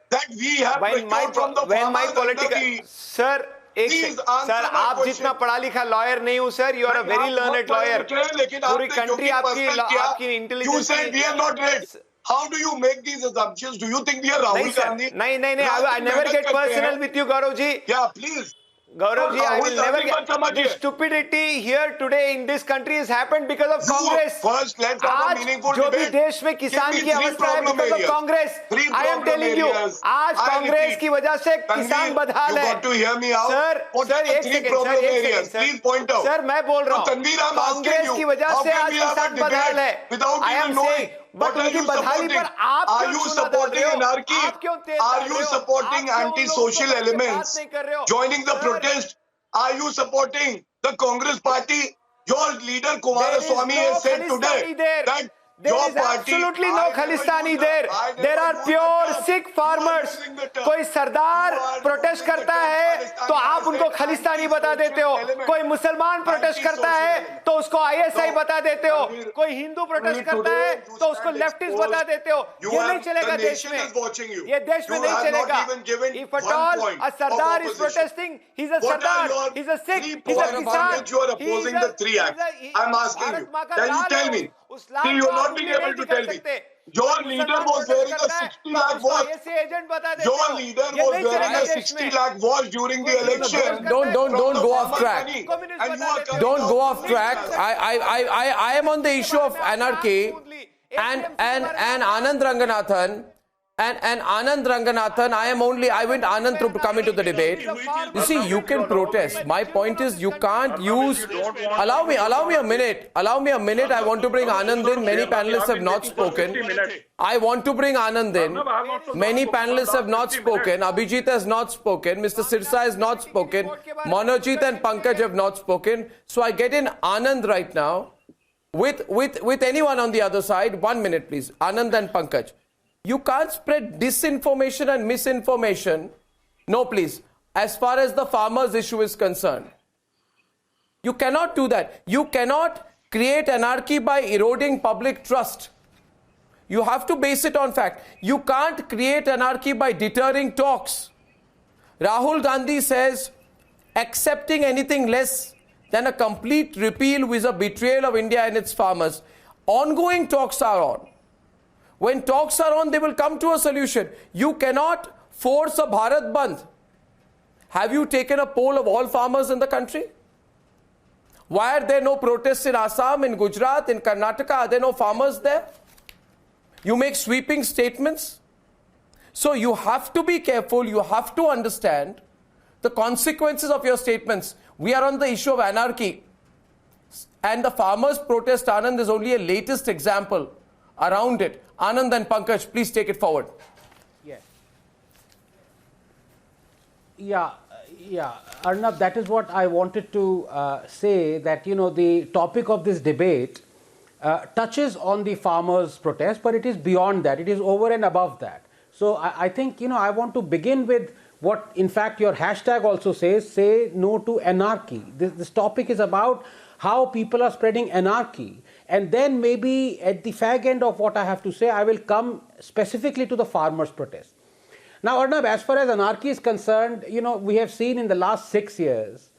[SPEAKER 6] that we have procured from the farmers.
[SPEAKER 7] Sir, sir आप जितना पढ़ा लिखा lawyer नहीं हूँ sir, you are a very learned lawyer. पूरी country आपकी intelligence.
[SPEAKER 6] How do you make these assumptions? Do you think we are Rahul Gandhi?
[SPEAKER 7] नहीं, I never get personal with you, Gaurav ji.
[SPEAKER 6] Yeah, please.
[SPEAKER 7] Gaurav ji, I will never get. The stupidity here today in this country has happened because of Congress.
[SPEAKER 6] First, let's have a meaningful
[SPEAKER 7] debate. जो भी देश में
[SPEAKER 6] किसान
[SPEAKER 7] किसान की अवस्था है because of Congress. I am telling you, आज कांग्रेस की वजह से किसान बदहाल है.
[SPEAKER 6] You got to hear me out.
[SPEAKER 7] Sir एक second,
[SPEAKER 6] please point out.
[SPEAKER 7] Sir मैं बोल रहा हूँ, कांग्रेस की वजह से आज किसान बदहाल है. I am saying. But उनकी बदहाली पर आप
[SPEAKER 6] are you supporting anarchy? Are you supporting anti-social elements joining the protest? Are you supporting the Congress party? Your leader Kumaraswamy has said today that
[SPEAKER 7] there is absolutely no Khalistani there. There are pure Sikh farmers. कोई सरदार protest करता है तो आप उनको खालिस्तानी बता देते हो. कोई मुसलमान प्रोटेस्ट करता है तो उसको ISI बता देते हो. कोई हिंदू प्रोटेस्ट करता है तो उसको लेफ्टिस्ट बता देते हो. ये नहीं चलेगा देश में. ये देश में नहीं चलेगा. If at all a Sardar is protesting, he's a Sardar. He's a Sikh. He's a Kisan.
[SPEAKER 6] You are opposing the 3 acts. I'm asking you. Can you tell me? See, you are not being able to tell me. Your leader was wearing a 60 lakh watch. Your leader was wearing a 60 lakh watch during the election.
[SPEAKER 1] Don't go off track. Don't go off track. I am on the issue of anarchy and Anand Ranganathan. And Anand Ranganathan, I went Anand to come into the debate. You see, you can protest. My point is, you can't use. Allow me a minute. I want to bring Anand in. Many panelists have not spoken. I want to bring Anand in. Many panelists have not spoken. Abhijit has not spoken. Mr. Sirsa has not spoken. Manojit and Pankaj have not spoken. So I get in Anand right now. With anyone on the other side. 1 minute, please. Anand and Pankaj. You can't spread disinformation and misinformation. No, please. As far as the farmers' issue is concerned, You cannot do that. You cannot create anarchy by eroding public trust. You have to base it on fact. You can't create anarchy by deterring talks. Rahul Gandhi says accepting anything less than a complete repeal is a betrayal of India and its farmers. Ongoing talks are on. When talks are on, they will come to a solution. You cannot force a Bharat Bandh. Have you taken a poll of all farmers in the country? Why are there no protests in Assam, in Gujarat, in Karnataka? Are there no farmers there? You make sweeping statements. So you have to be careful. You have to understand the consequences of your statements. We are on the issue of anarchy. And the farmers' protest, Anand, is only a latest example around it. Anand and Pankaj, please take it forward.
[SPEAKER 8] Yeah, Arnab, that is what I wanted to say, that, you know, the topic of this debate touches on the farmers' protest, but it is beyond that. It is over and above that. So I think, you know, I want to begin with what, in fact, your hashtag also says, say no to anarchy. This topic is about how people are spreading anarchy. And then maybe at the fag end of what I have to say, I will come specifically to the farmers' protest. Now, Arnab, as far as anarchy is concerned, you know, we have seen in the last 6 years,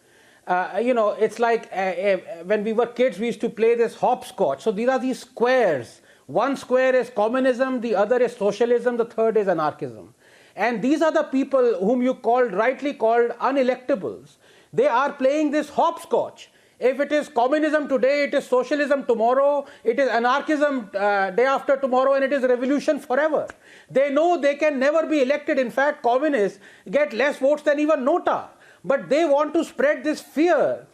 [SPEAKER 8] you know, it's like when we were kids, we used to play this hopscotch. So these are these squares. One square is communism, the other is socialism, the third is anarchism. And these are the people whom you rightly called unelectables. They are playing this hopscotch. If it is communism today, it is socialism tomorrow, it is anarchism day after tomorrow, and it is revolution forever. They know they can never be elected. In fact, communists get less votes than even Nota. But they want to spread this fear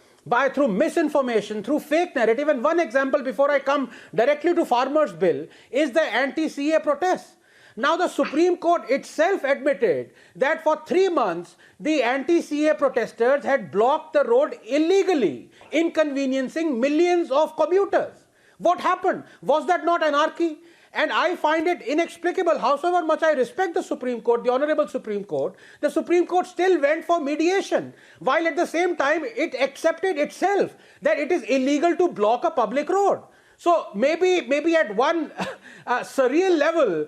[SPEAKER 8] through misinformation, through fake narrative. And one example before I come directly to Farmers' Bill is the anti-CA protests. Now, the Supreme Court itself admitted that for 3 months, the anti-CA protesters had blocked the road illegally, inconveniencing millions of commuters. What happened? Was that not anarchy? And I find it inexplicable, however much I respect the Supreme Court, the Honorable Supreme Court, the Supreme Court still went for mediation, while at the same time it accepted itself that it is illegal to block a public road. So maybe at one surreal level,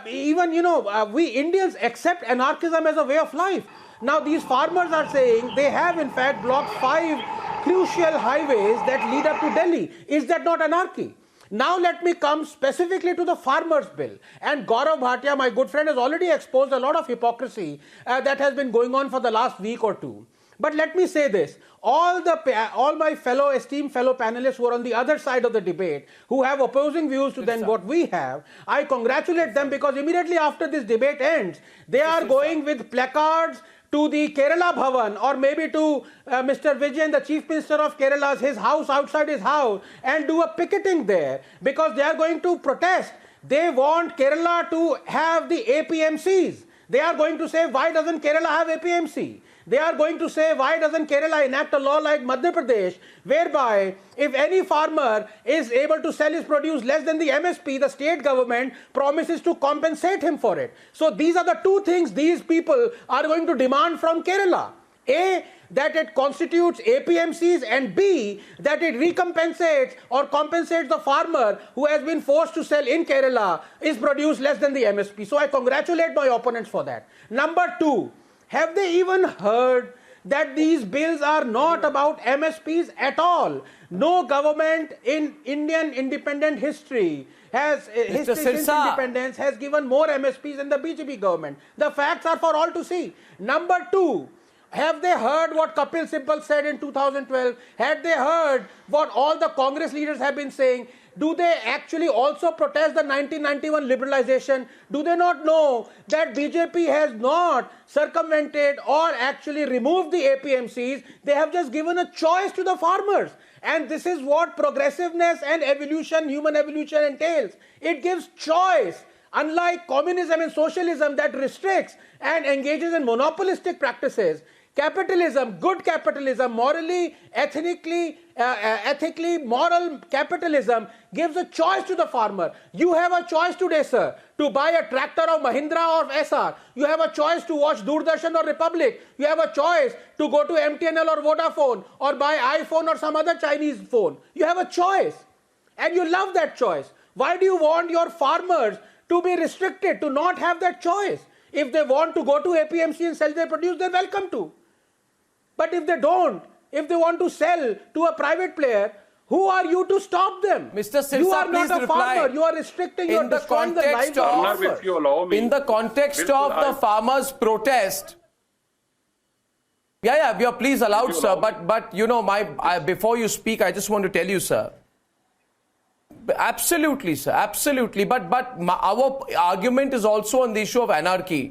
[SPEAKER 8] even, you know, we Indians accept anarchism as a way of life. Now these farmers are saying they have in fact blocked 5 crucial highways that lead up to Delhi. Is that not anarchy? Now let me come specifically to the Farmers' Bill. And Gaurav Bhatia, my good friend, has already exposed a lot of hypocrisy that has been going on for the last week or two. But let me say this, all my esteemed fellow panelists who are on the other side of the debate, who have opposing views to than what we have, I congratulate them, because immediately after this debate ends, they are going with placards to the Kerala Bhavan, or maybe to Mr. Vijayan, the Chief Minister of Kerala's, his house, outside his house, and do a picketing there, because they are going to protest. They want Kerala to have the APMCs. They are going to say, why doesn't Kerala have APMC? They are going to say, why doesn't Kerala enact a law like Madhya Pradesh, whereby if any farmer is able to sell his produce less than the MSP, the state government promises to compensate him for it. So these are the two things these people are going to demand from Kerala. A, that it constitutes APMCs, and B, that it recompensates or compensates the farmer who has been forced to sell in Kerala is produced less than the MSP. So I congratulate my opponents for that. Number 2, have they even heard that these bills are not about MSPs at all? No government in Indian independent history since independence has given more MSPs than the BJP government. The facts are for all to see. Number 2, have they heard what Kapil Sibal said in 2012? Had they heard what all the Congress leaders have been saying? Do they actually also protest the 1991 liberalization? Do they not know that BJP has not circumvented or actually removed the APMCs? They have just given a choice to the farmers. And this is what progressiveness and evolution, human evolution entails. It gives choice. Unlike communism and socialism that restricts and engages in monopolistic practices, Capitalism, good capitalism, morally, ethically, moral capitalism gives a choice to the farmer. You have a choice today, sir, to buy a tractor of Mahindra or SR. You have a choice to watch Doordarshan or Republic. You have a choice to go to MTNL or Vodafone or buy iPhone or some other Chinese phone. You have a choice and you love that choice. Why do you want your farmers to be restricted, to not have that choice? If they want to go to APMC and sell their produce, they're welcome to. But if they don't, if they want to sell to a private player, who are you to stop them?
[SPEAKER 1] Mr. Sirsa,
[SPEAKER 8] you are
[SPEAKER 1] please
[SPEAKER 8] not a
[SPEAKER 1] reply.
[SPEAKER 8] farmer. You are restricting, you are destroying the lives of farmers.
[SPEAKER 9] If you allow me,
[SPEAKER 1] In the context of the farmers' protest, we are please allowed, sir. But you know, before you speak, I just want to tell you, sir. Absolutely, sir. Absolutely. But our argument is also on the issue of anarchy.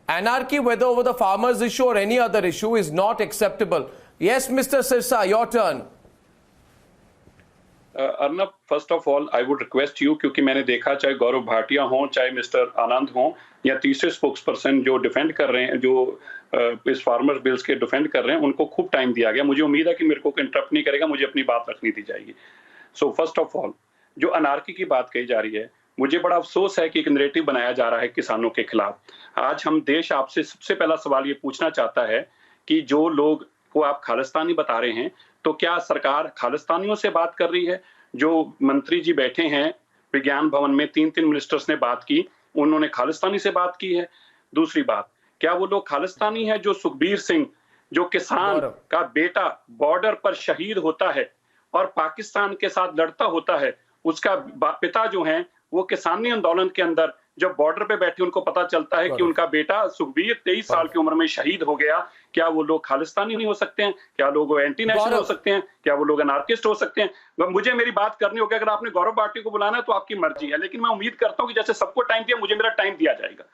[SPEAKER 1] Anarchy, whether over the farmers' issue or any other issue, is not acceptable. Yes, Mr. Sirsa, your turn.
[SPEAKER 9] Arnab, first of all I would request you, क्योंकि मैंने देखा चाहे गौरव भाटिया हों, चाहे mister आनंद हों या तीसरे spokes person जो डिफेंड कर रहे हैं, जो इस फार्मर बिल्स के डिफेंड कर रहे हैं, उनको खूब टाइम दिया गया. मुझे उम्मीद है कि मेरे को इंटरप्ट नहीं करेगा, मुझे अपनी बात रखनी दी जाएगी. सो फर्स्ट ऑफ ऑल, जो अनार्की की बात कही जा रही है, मुझे बड़ा अफसोस है कि एक नैरेटिव बनाया जा रहा है किसानों के खिलाफ. आज हम देश आपसे सबसे पहला सवाल ये पूछना चाहता है कि जो लोग को आप खालिस्तानी बता रहे हैं, तो क्या सरकार खालिस्तानियों से बात कर रही है? जो मंत्री जी बैठे हैं विज्ञान भवन में, 3 मिनिस्टर्स ने बात की, उन्होंने खालिस्तानी से बात की है. दूसरी बात, क्या वो लोग खालिस्तानी है जो सुखबीर सिंह, जो किसान का बेटा बॉर्डर पर शहीद होता है और पाकिस्तान के साथ लड़ता होता है, उसका पिता जो है वो किसानी आंदोलन के अंदर जब बॉर्डर पे बैठे उनको पता चलता है कि उनका बेटा सुखबीर 23 साल की उम्र में शहीद हो गया, क्या वो लोग खालिस्तानी नहीं हो सकते हैं? क्या लोग एंटी नेशनल हो सकते हैं? क्या वो लोग अनार्किस्ट हो सकते हैं? मुझे मेरी बात करनी होगी. अगर आपने गौरव भाटिया को बुलाना है तो आपकी मर्जी है, लेकिन मैं उम्मीद करता हूं कि जैसे सबको टाइम दिया, मुझे मेरा टाइम दिया जाएगा.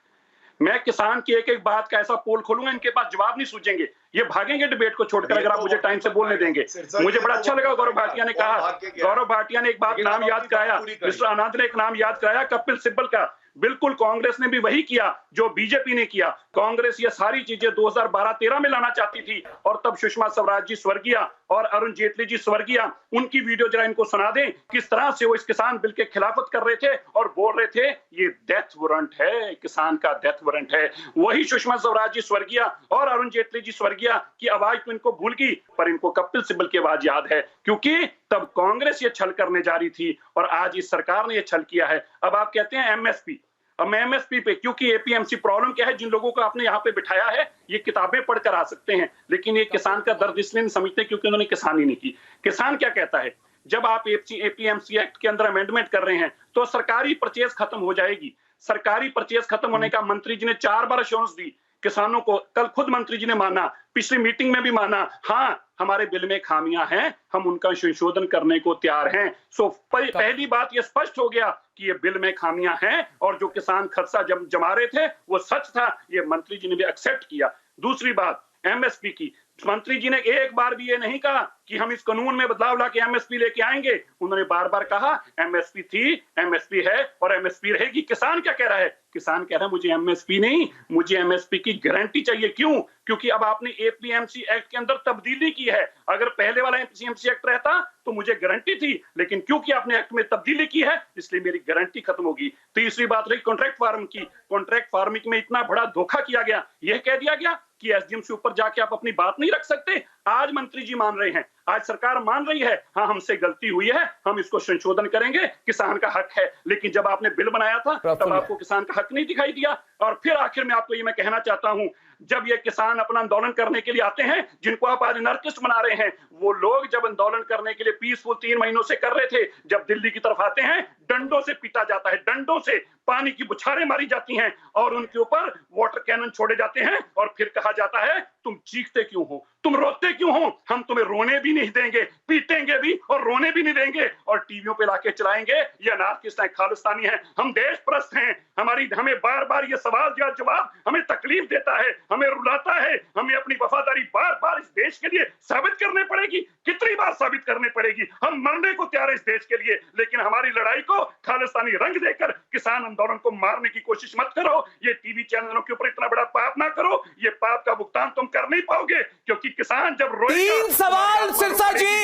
[SPEAKER 9] मैं किसान की एक एक बात का ऐसा पोल खोलूंगा, इनके पास जवाब नहीं सूझेंगे, ये भागेंगे डिबेट को छोड़कर अगर आप मुझे टाइम से बोलने देंगे. मुझे बड़ा अच्छा लगा गौरव भाटिया ने कहा, गौरव भाटिया ने एक बात नाम याद कराया, मिस्टर आनंद ने एक नाम याद कराया, कपिल सिब्बल का. बिल्कुल कांग्रेस ने भी वही किया जो बीजेपी ने किया. कांग्रेस ये सारी चीजें 2012-13 में लाना चाहती थी, और तब सुषमा स्वराज जी स्वर्गीय और अरुण जेटली जी स्वर्गीय, उनकी वीडियो जरा इनको सुना दें किस तरह से वो इस किसान बिल के खिलाफत कर रहे थे और बोल रहे थे ये डेथ वारंट है, किसान का डेथ वारंट है. वही सुषमा स्वराज जी स्वर्गीय और अरुण जेटली जी स्वर्गीय की आवाज तो इनको भूल गई, पर इनको कपिल सिब्बल की आवाज याद है, क्योंकि तब कांग्रेस ये छल करने जा रही थी और आज इस सरकार ने ये छल किया है. अब आप कहते हैं एमएसपी, अब मैं एमएसपी पे, क्योंकि एपीएमसी प्रॉब्लम क्या है, जिन लोगों को आपने यहाँ पे बिठाया है ये किताबें पढ़कर आ सकते हैं, लेकिन ये किसान का दर्द इसलिए नहीं समझते क्योंकि उन्होंने किसानी नहीं की. किसान क्या कहता है, जब आप एपीएमसी एक्ट के अंदर अमेंडमेंट कर रहे हैं तो सरकारी परचेज खत्म हो जाएगी. सरकारी परचेज खत्म होने का मंत्री जी ने 4 बार अश्योरेंस दी किसानों को. कल खुद मंत्री जी ने माना, पिछली मीटिंग में भी माना, हाँ हमारे बिल में खामियां हैं, हम उनका संशोधन करने को तैयार हैं. सो पहली बात ये स्पष्ट हो गया कि ये बिल में खामियां हैं, और जो किसान खर्चा जमा रहे थे वो सच था, ये मंत्री जी ने भी एक्सेप्ट किया. दूसरी बात एमएसपी की, मंत्री जी ने एक बार भी ये नहीं कहा कि हम इस कानून में बदलाव लाके एमएसपी लेके आएंगे. उन्होंने बार बार कहा एमएसपी थी, एमएसपी है और एमएसपी रहेगी. किसान क्या कह रहा है? किसान कह रहा है मुझे एमएसपी नहीं, मुझे एमएसपी की गारंटी चाहिए. क्यों? क्योंकि अब आपने एपीएमसी एक्ट के अंदर तब्दीली की है. अगर पहले वाला एपीएमसी एक्ट रहता तो मुझे गारंटी थी, लेकिन क्योंकि आपने एक्ट में तब्दीली की है इसलिए मेरी गारंटी खत्म होगी. तीसरी बात रही कॉन्ट्रैक्ट फार्म की. कॉन्ट्रैक्ट फार्मिंग में इतना बड़ा धोखा किया गया, यह कह दिया गया कि एसडीएम से ऊपर जाके आप अपनी बात नहीं रख सकते. आज मंत्री जी मान रहे हैं, आज सरकार मान रही है, हाँ हमसे गलती हुई है, हम इसको संशोधन करेंगे, किसान का हक है. लेकिन जब आपने बिल बनाया था तब आपको किसान का हक नहीं दिखाई दिया. और फिर आखिर में आपको ये मैं कहना चाहता हूं, जब ये किसान अपना आंदोलन करने के लिए आते हैं, जिनको आप आज अनार्किस्ट बना रहे हैं, वो लोग जब आंदोलन करने के लिए पीसफुल 3 महीनों से कर रहे थे, जब दिल्ली की तरफ आते हैं डंडों से पीटा जाता है, डंडों से पानी की बुछारें मारी जाती हैं और उनके ऊपर वाटर कैनन छोड़े जाते हैं, और फिर कहा जाता है तुम चीखते क्यों हो, तुम रोते क्यों हो. हम तुम्हें रोने भी नहीं देंगे, पीटेंगे भी और रोने भी नहीं देंगे और टीवियों पे लाके चलाएंगे ये अनारकिस्ट हैं, खालिस्तानी हैं। हम देशप्रस्त हैं, हमें बार बार ये सवाल या जवाब हमें तकलीफ देता है, हमें रुलाता है, हमें अपनी वफादारी बार बार इस देश के लिए साबित करने पड़ेगी। कितनी बार साबित करने पड़ेगी? हम मरने को तैयार है इस देश के लिए, लेकिन हमारी लड़ाई को खालिस्तानी रंग देकर किसान आंदोलन को मारने की कोशिश मत करो। ये टीवी चैनलों के ऊपर इतना बड़ा पाप ना करो, ये पाप का भुगतान तुम कर नहीं पाओगे, क्योंकि किसान जब रोएगा।
[SPEAKER 1] 3 सवाल सिरसा जी,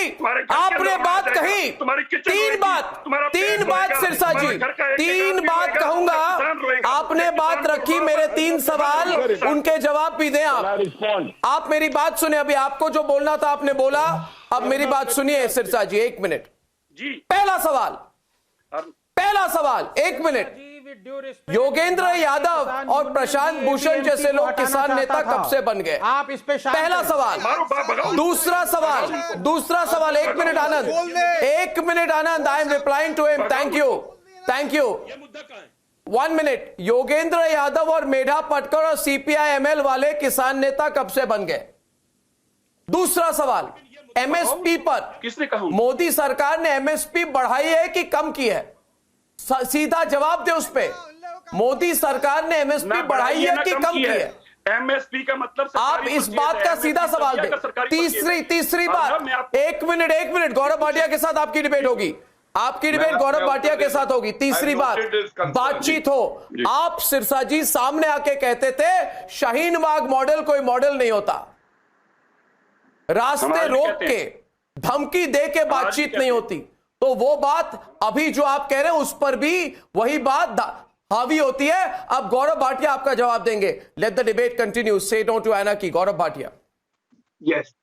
[SPEAKER 1] आपने बात कही, 3 बात सिरसा जी, 3 बात कहूंगा, आपने बात रखी, मेरे 3 सवाल, उनके जवाब भी दें आप मेरी बात सुने, अभी आपको जो बोलना था आपने बोला, अब मेरी बात सुनिए सिरसा जी, 1 मिनट
[SPEAKER 9] जी।
[SPEAKER 1] पहला सवाल 1 मिनट। योगेंद्र यादव और प्रशांत भूषण जैसे लोग किसान नेता कब से बन गए?
[SPEAKER 8] आप इस पे
[SPEAKER 1] पहला सवाल। दूसरा सवाल 1 minute Anand, 1 minute Anand, I am replying to him, thank you 1 minute. Yogendra Yadav और मेधा पटकर और सीपीआई-एमएल वाले किसान नेता कब से बन गए? दूसरा सवाल, एमएसपी पर
[SPEAKER 9] किसने कहा?
[SPEAKER 1] मोदी सरकार ने एमएसपी बढ़ाई है कि कम की है? सीधा जवाब दे उस पे। मोदी सरकार ने एमएसपी बढ़ाई है कि कम की है?
[SPEAKER 9] एमएसपी का मतलब
[SPEAKER 1] आप इस बात का सीधा सवाल दें। तीसरी बात, 1 मिनट, गौरव भाटिया के साथ आपकी डिबेट होगी, आपकी डिबेट गौरव भाटिया के साथ होगी। तीसरी बात, बातचीत हो। आप सिरसा जी सामने आके कहते थे शाहीन बाग मॉडल कोई मॉडल नहीं होता, रास्ते रोक के धमकी दे के बातचीत नहीं होती, तो वो बात अभी जो आप कह रहे हैं उस पर भी वही बात हावी होती है। अब गौरव भाटिया आपका जवाब देंगे। Let the debate continue, say no to anarchy. Gaurav Bhatia.
[SPEAKER 6] Yes.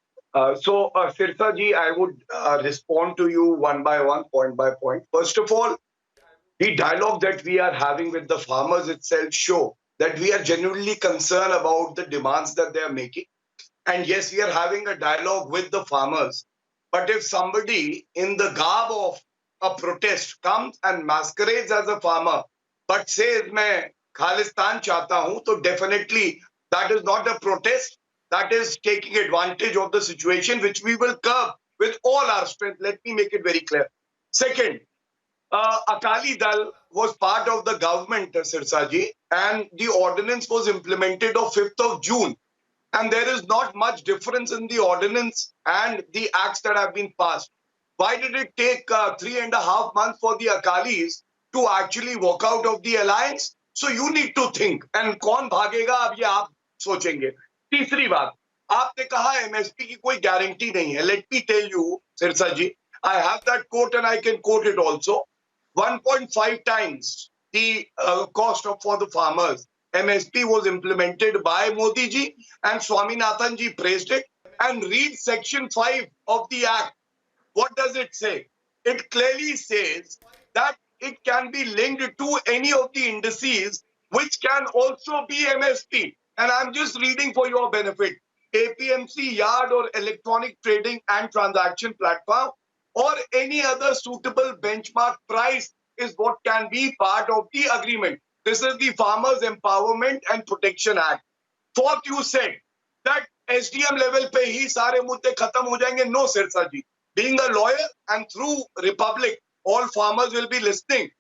[SPEAKER 6] So, Sirsa ji, I would respond to you one by one, point by point. First of all, the dialogue that we are having with the farmers itself show that we are genuinely concerned about the demands that they are making. And yes, we are having a dialogue with the farmers. But if somebody in the garb of a protest comes and masquerades as a farmer, but says, "Main Khalistan chahta hu," so definitely that is not a protest. That is taking advantage of the situation, which we will curb with all our strength. Let me make it very clear. Second, Akali Dal was part of the government, Sirsa ji, and the ordinance was implemented on 5th of June. And there is not much difference in the ordinance and the acts that have been passed. Why did it take 3.5 months for the Akalis to actually walk out of the alliance? So you need to think. And कौन भागेगा अब ये आप सोचेंगे. तीसरी बात, आपने कहा एमएसपी की कोई गारंटी नहीं है. Let me tell you, Sirsa ji, I have that quote and I can quote it also. 1.5 times the cost for the farmers. MSP was implemented by Modi ji, and Swaminathan ji praised it. And read section 5 of the act. What does it say? It clearly says that it can be linked to any of the indices which can also be MSP. And I'm just reading for your benefit. APMC, yard or electronic trading and transaction platform, or any other suitable benchmark price is what can be part of the agreement. This is the Farmers Empowerment and Protection Act. Fourth, you said that SDM level pe hi sare mudde khatam ho jayenge. No, Sirsa ji. Being a lawyer and through Republic, all farmers will be listening.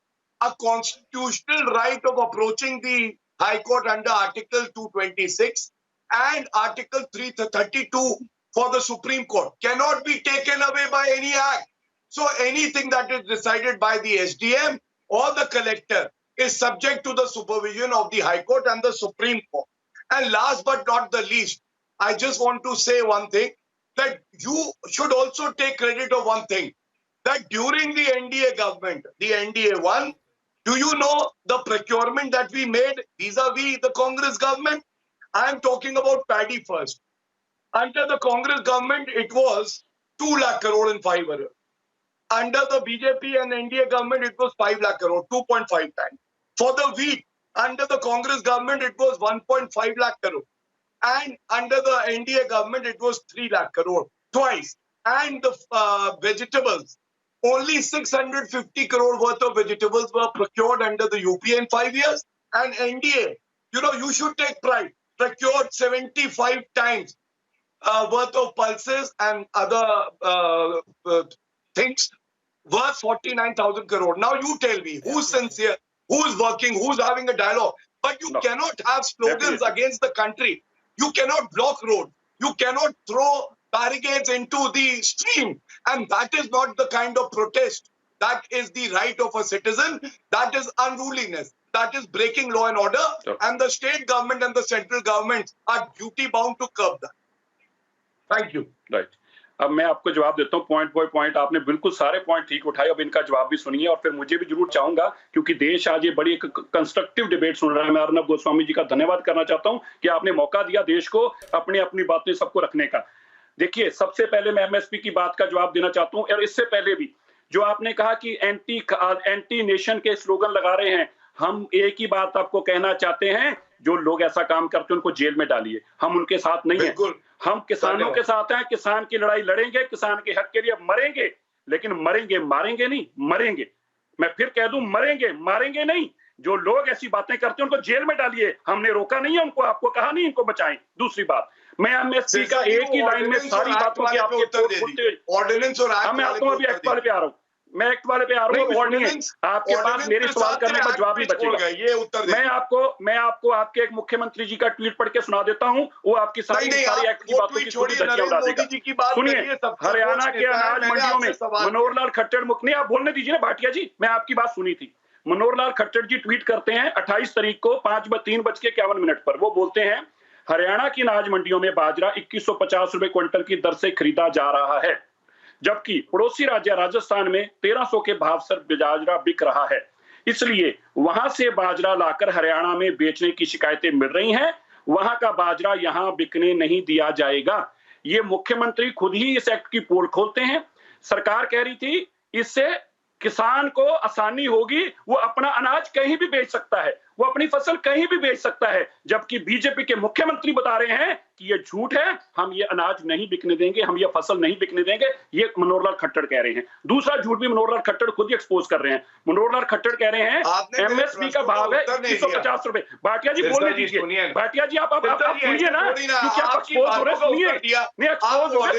[SPEAKER 6] A constitutional right of approaching the High Court under Article 226 and Article 332 for the Supreme Court cannot be taken away by any act. So anything that is decided by the SDM or the collector is subject to the supervision of the High Court and the Supreme Court. And last but not the least, I just want to say one thing, that you should also take credit of one thing, that during the NDA government, the NDA one, do you know the procurement that we made vis-a-vis the Congress government? I am talking about paddy first. Under the Congress government, it was 2 lakh crore in 5 years. Under the BJP and NDA government, it was 5 lakh crore, 2.5 times. For the wheat, under the Congress government, it was 1.5 lakh crore. And under the NDA government, it was 3 lakh crore, twice. And the vegetables, only 650 crore worth of vegetables were procured under the UPA in 5 years. And NDA, you know, you should take pride, procured 75 times. worth of pulses and other things worth 49,000 crore. Now you tell me who's sincere, who's working, who's having a dialogue. But you cannot have slogans against the country. You cannot block roads. You cannot throw barricades into the stream. And that is not the kind of protest. That is the right of a citizen. That is unruliness. That is breaking law and order. And the state government and the central government are duty bound to curb that. Thank you.
[SPEAKER 9] Right. अब मैं आपको जवाब देता हूं point by point. आपने बिल्कुल सारे point ठीक उठाए, अब इनका जवाब भी सुनिए और फिर मुझे भी जरूर चाहूंगा, क्योंकि देश आज ये बड़ी एक कंस्ट्रक्टिव डिबेट सुन रहा है। मैं अर्नब गोस्वामी जी का धन्यवाद करना चाहता हूं कि आपने मौका दिया देश को अपनी अपनी बातें सबको रखने का। देखिए, सबसे पहले मैं एमएसपी की बात का जवाब देना चाहता हूं, और इससे पहले भी जो आपने कहा कि एंटी नेशन के स्लोगन लगा रहे हैं, हम एक ही बात आपको कहना चाहते हैं, जो लोग ऐसा काम करते हैं उनको जेल में डालिए। हम उनके साथ नहीं हैं, हम किसानों के साथ हैं। किसान की लड़ाई लड़ेंगे, किसान के हक के लिए मरेंगे, लेकिन मरेंगे मारेंगे नहीं, मरेंगे। मैं फिर कह दूं, मरेंगे मारेंगे नहीं। जो लोग ऐसी बातें करते हैं उनको जेल में डालिए। हमने रोका नहीं है उनको, आपको कहा नहीं इनको बचाएं। दूसरी बात, मैं एमएसपी का एक ही लाइन में सारी बातों की आपके ऑर्डिनेंस और मैं आपको अभी एक्ट वाले पे आ रहा हूँ, मैं एक्ट वाले पे आ रहा हूँ। आपके पास मेरे सवाल करने का जवाब नहीं बचेगा। ये उत्तर मैं आपको आपके एक मुख्यमंत्री जी का ट्वीट पढ़ के सुना देता हूँ, वो आपकी सारी एक्ट की बातों की थोड़ी धज्जियां उड़ा देगा। सुनिए, हरियाणा के अनाज मंडियों में मनोहर लाल खट्टर नहीं, आप बोलने दीजिए ना भाटिया जी, मैं आपकी बात सुनी थी। मनोहर लाल खट्टर जी ट्वीट करते हैं 28 तारीख को 3:51 पर, वो बोलते हैं हरियाणा की अनाज मंडियों में बाजरा 2150 रुपए क्विंटल की दर से खरीदा जा रहा है, जबकि पड़ोसी राज्य राजस्थान में 1300 के भाव से बाजरा बिक रहा है। इसलिए वहां से बाजरा लाकर हरियाणा में बेचने की शिकायतें मिल रही हैं। वहां का बाजरा यहां बिकने नहीं दिया जाएगा। ये मुख्यमंत्री खुद ही इस एक्ट की पोल खोलते हैं। सरकार कह रही थी इससे किसान को आसानी होगी, वो अपना अनाज कहीं भी बेच सकता है, वो अपनी फसल कहीं भी बेच सकता है, जबकि बीजेपी के मुख्यमंत्री बता रहे हैं कि ये झूठ है, हम ये अनाज नहीं बिकने देंगे, हम ये फसल नहीं बिकने देंगे। ये मनोहर लाल खट्टर कह रहे हैं। दूसरा झूठ भी मनोहर लाल खट्टर खुद ही एक्सपोज कर रहे हैं। मनोहर लाल खट्टर कह रहे हैं एमएसपी का भाव है 2150 रुपए। भाटिया जी बोलने दीजिए, भाटिया जी आप सुनिए ना, क्योंकि आप एक्सपोज हो रहे, सुनिए, नहीं एक्सपोज हो रहे,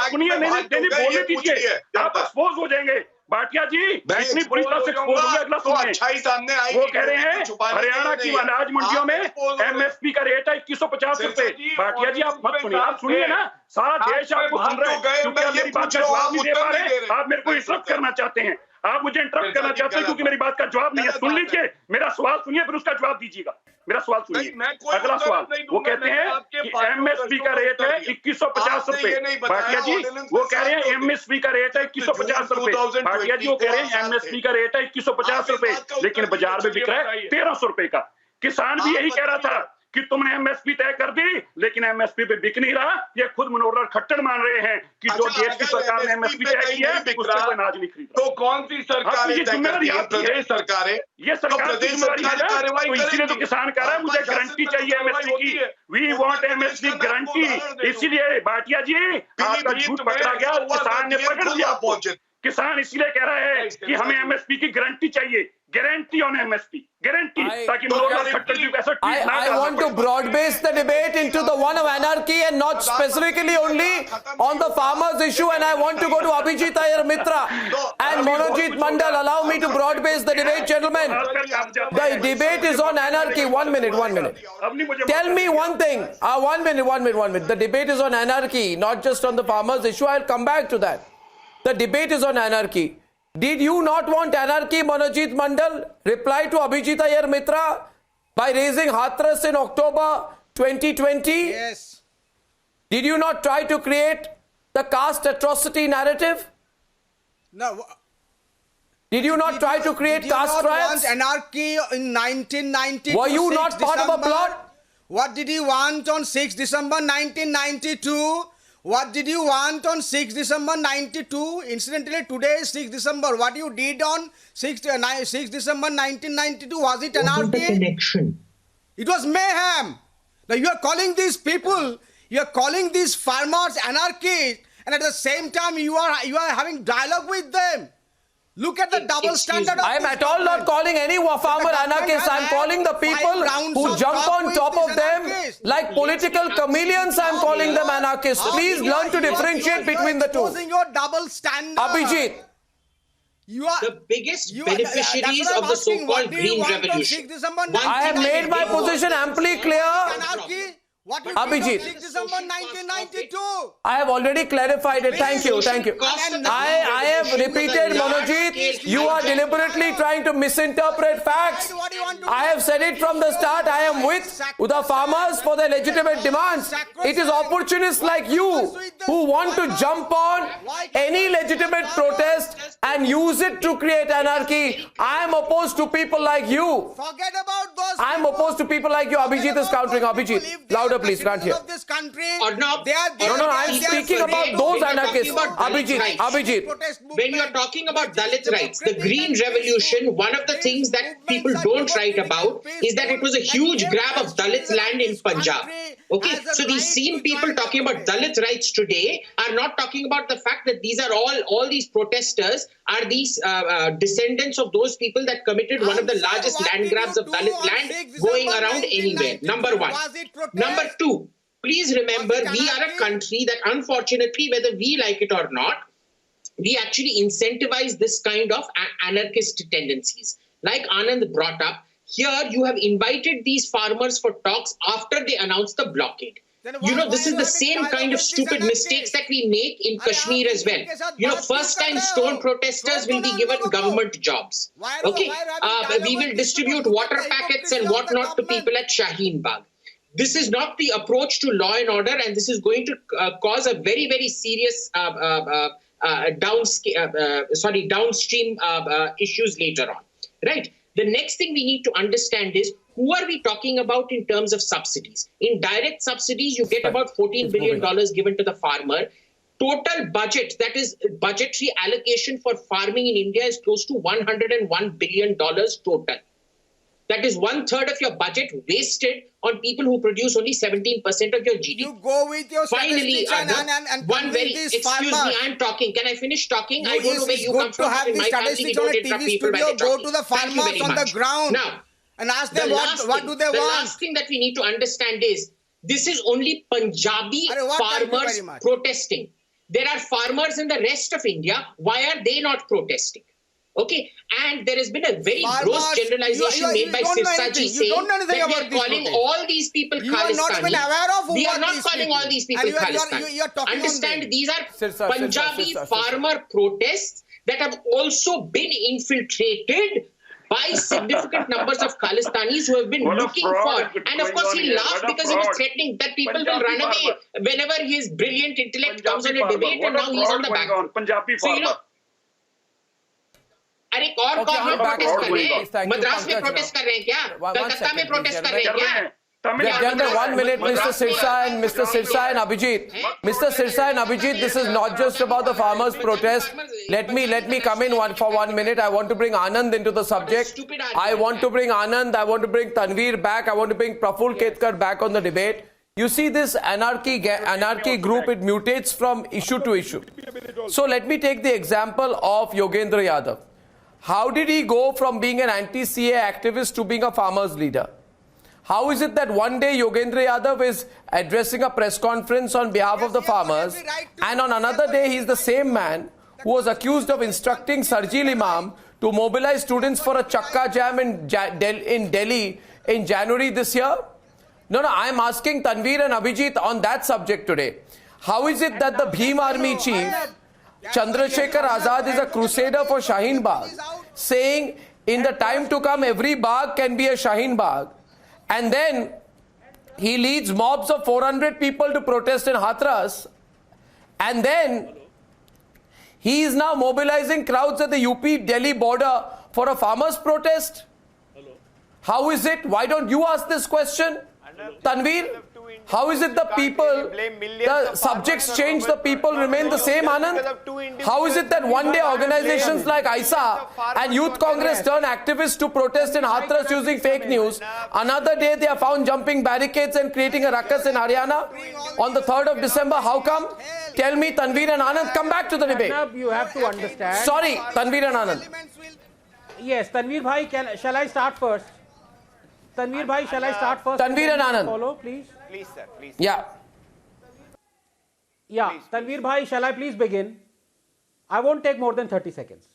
[SPEAKER 9] सुनिए, नहीं बोलने दीजिए, आप एक्सपोज हो जाएंगे। भाटिया जी इतनी बुरी तरह से एक्सपोज हो गया, अगला सुनिए। वो कह रहे हैं हरियाणा की अनाज मंडियों में एमएसपी का रेट है 2150 रुपए। भाटिया जी आप मत सुनिए, आप सुनिए ना, सारा देश आपको सुन रहा है, क्योंकि आप मेरी बात का जवाब नहीं दे पा रहे, आप मेरे को इंटरप्ट करना चाहते हैं, आप मुझे इंटरप्ट करना चाहते हैं क्योंकि मेरी बात का जवाब नहीं है। सुन लीजिए, मेरा सवाल सुनिए, फिर उसका जवाब दीजिएगा। मेरा सवाल सुनिए, अगला सवाल, वो कहते हैं कि एमएसपी का रेट है 2150 रुपए। भाटिया जी वो कह रहे हैं एमएसपी का रेट है 2150 रुपए। भाटिया जी वो कह रहे हैं एमएसपी का रेट है 2150 रुपए, लेकिन बाजार में बिक रहा है 1300 रुपए का। किसान भी यही कह रहा था कि तुमने एमएसपी तय कर दी, लेकिन एमएसपी पे बिक नहीं रहा। ये खुद मनोहर लाल खट्टर मान रहे हैं कि जो देश की सरकार ने एमएसपी तय की है उससे कोई अनाज नहीं खरीदा।
[SPEAKER 6] तो कौन सी सरकार?
[SPEAKER 9] ये जिम्मेदारी प्रदेश सरकारें, ये सरकार की जिम्मेदारी है ना, तो इसीलिए तो किसान कह रहा है मुझे गारंटी चाहिए एमएसपी की, वी वांट एमएसपी गारंटी। इसीलिए भाटिया जी आपका झूठ पकड़ा गया, किसान ने पकड़ लिया। किसान इसलिए कह रहा है कि हमें एमएसपी की गारंटी चाहिए, guarantee on MSP, guarantee.
[SPEAKER 1] I want to broad base the debate into the one of anarchy and not specifically only on the farmers issue, and I want to go to Abhijit Iyer Mitra and Monojit Mandal. Allow me to broad base the debate, gentlemen. The debate is on anarchy. 1 minute. Tell me one thing. 1 minute. The debate is on anarchy, not just on the farmers issue. I'll come back to that. The debate is on anarchy. Did you not want anarchy, Monojit Mandal? Reply to Abhijit Iyer Mitra by raising Hathras in October 2020?
[SPEAKER 5] Yes.
[SPEAKER 1] Did you not try to create the caste atrocity narrative?
[SPEAKER 5] No.
[SPEAKER 1] Did you not try to create caste riots?
[SPEAKER 5] Did you not want anarchy in 1992?
[SPEAKER 1] Were you not part of a plot?
[SPEAKER 5] What did you want on 6 December 1992? What did you want on 6 December 92? Incidentally, today is 6 December. What you did on 6 December 1992, was it anarchy?
[SPEAKER 10] What was the connection?
[SPEAKER 5] It was mayhem. Now you are calling these people, you are calling these farmers anarchists, and at the same time you are having dialogue with them.
[SPEAKER 10] Look at the double standard.
[SPEAKER 1] I am at all not calling any farmer anarchists. I am calling the people who jump on top of them like political chameleons. I am calling them anarchists. Please learn to differentiate between the two.
[SPEAKER 10] Your double standard.
[SPEAKER 1] Abhijit.
[SPEAKER 11] You are the biggest beneficiaries of the so-called Green Revolution.
[SPEAKER 1] I have made my position amply clear.
[SPEAKER 10] What you
[SPEAKER 1] Abhijit.
[SPEAKER 10] 6 December 1992?
[SPEAKER 1] I have already clarified it. Thank you. Thank you. I have repeated, Monojit. You are deliberately trying to misinterpret facts. I have said it from the start. I am with the farmers for their legitimate demands. It is opportunists like you who want to jump on any legitimate protest and use it to create anarchy. I am opposed to people like you.
[SPEAKER 10] Forget about those.
[SPEAKER 1] I am opposed to people like you. Abhijit is countering. Abhijit, louder please, can't hear.
[SPEAKER 10] Of this country,
[SPEAKER 11] No,
[SPEAKER 1] I am speaking about those anarchists. Abhijit.
[SPEAKER 11] When you are talking about Dalit rights, the Green Revolution, one of the things that people don't write about is that it was a huge grab of Dalit land in Punjab. Okay, so these same people talking about Dalit rights today are not talking about the fact that these are all these protesters are these descendants of those people that committed one of the largest land grabs of Dalit land going around anywhere. Number one. Number two, please remember, we are a country that unfortunately, whether we like it or not, we actually incentivize this kind of anarchist tendencies. Like Anand brought up, here you have invited these farmers for talks after they announced the blockade. This is the same kind of stupid mistakes that we make in Kashmir as well. First-time stone protesters will be given government jobs. Okay, we will distribute water packets and whatnot to people at Shaheen Bagh. This is not the approach to law and order, and this is going to cause a very, very serious downstream issues later on. Right? The next thing we need to understand is, who are we talking about in terms of subsidies? In direct subsidies, you get about $14 billion given to the farmer. Total budget, that is budgetary allocation for farming in India, is close to $101 billion total. That is 1/3 of your budget wasted on people who produce only 17% of your GDP.
[SPEAKER 10] You go with your
[SPEAKER 11] Finally,
[SPEAKER 10] and
[SPEAKER 11] one very, excuse me, I'm talking. Can I finish talking? I don't know where you come from. In my country, we don't interrupt people while they're talking.
[SPEAKER 10] Go to the farmers on the ground
[SPEAKER 11] now,
[SPEAKER 10] and ask them what do they want.
[SPEAKER 11] The last thing that we need to understand is, this is only Punjabi farmers protesting. There are farmers in the rest of India. Why are they not protesting? Okay, and there has been a very gross generalization made by Sirsa ji saying that we are calling all these people Khalistani. We are not calling all these people Khalistani. Understand, these are Punjabi farmer protests that have also been infiltrated by significant numbers of Khalistanis who have been looking for. And of course, he laughed because he was threatening that people will run away whenever his brilliant intellect comes on a debate, and now he's on the back. So, अरे कौन protest कर रहे हैं? मद्रास में protest कर रहे हैं क्या? कलकत्ता में प्रोटेस्ट कर रहे हैं क्या?
[SPEAKER 1] Gentlemen, 1 minute, Mr. Sirsa and Abhijit. Mr. Sirsa and Abhijit, this is not just about the farmers' protest. Let me come in for 1 minute. I want to bring Anand into the subject. I want to bring Anand. I want to bring Tanveer back. I want to bring Praful Ketkar back on the debate. You see this anarchy group, it mutates from issue to issue. So let me take the example of Yogendra Yadav. How did he go from being an anti-CA activist to being a farmers' leader? How is it that one day Yogendra Yadav is addressing a press conference on behalf of the farmers, and on another day he is the same man who was accused of instructing Sarjil Imam to mobilize students for a chakka jam in Delhi in January this year? No, I am asking Tanveer and Abhijit on that subject today. How is it that the Bhim Army chief, Chandrasekhar Azad, is a crusader for Shaheen Bagh, saying in the time to come every Bagh can be a Shaheen Bagh, and then he leads mobs of 400 people to protest in Hathras, and then he is now mobilizing crowds at the UP-Delhi border for a farmers' protest? How is it? Why don't you ask this question, Tanveer? How is it the people, the subjects change, the people remain the same, Anand? How is it that one day organizations like ISA and Youth Congress turn activists to protest in Hathras using fake news? Another day they are found jumping barricades and creating a ruckus in Haryana on the 3rd of December. How come? Tell me, Tanveer and Anand, come back to the debate.
[SPEAKER 8] You have to understand.
[SPEAKER 1] Sorry, Tanveer and Anand.
[SPEAKER 8] Yes, Tanveer bhai, shall I start first? Tanveer bhai, shall I start first?
[SPEAKER 1] Tanveer and Anand.
[SPEAKER 8] Follow, please.
[SPEAKER 7] Please, sir. Please.
[SPEAKER 1] Yeah.
[SPEAKER 8] Yeah,
[SPEAKER 7] Please,
[SPEAKER 8] Tanveer bhai, shall I please begin? I won't take more than 30 seconds.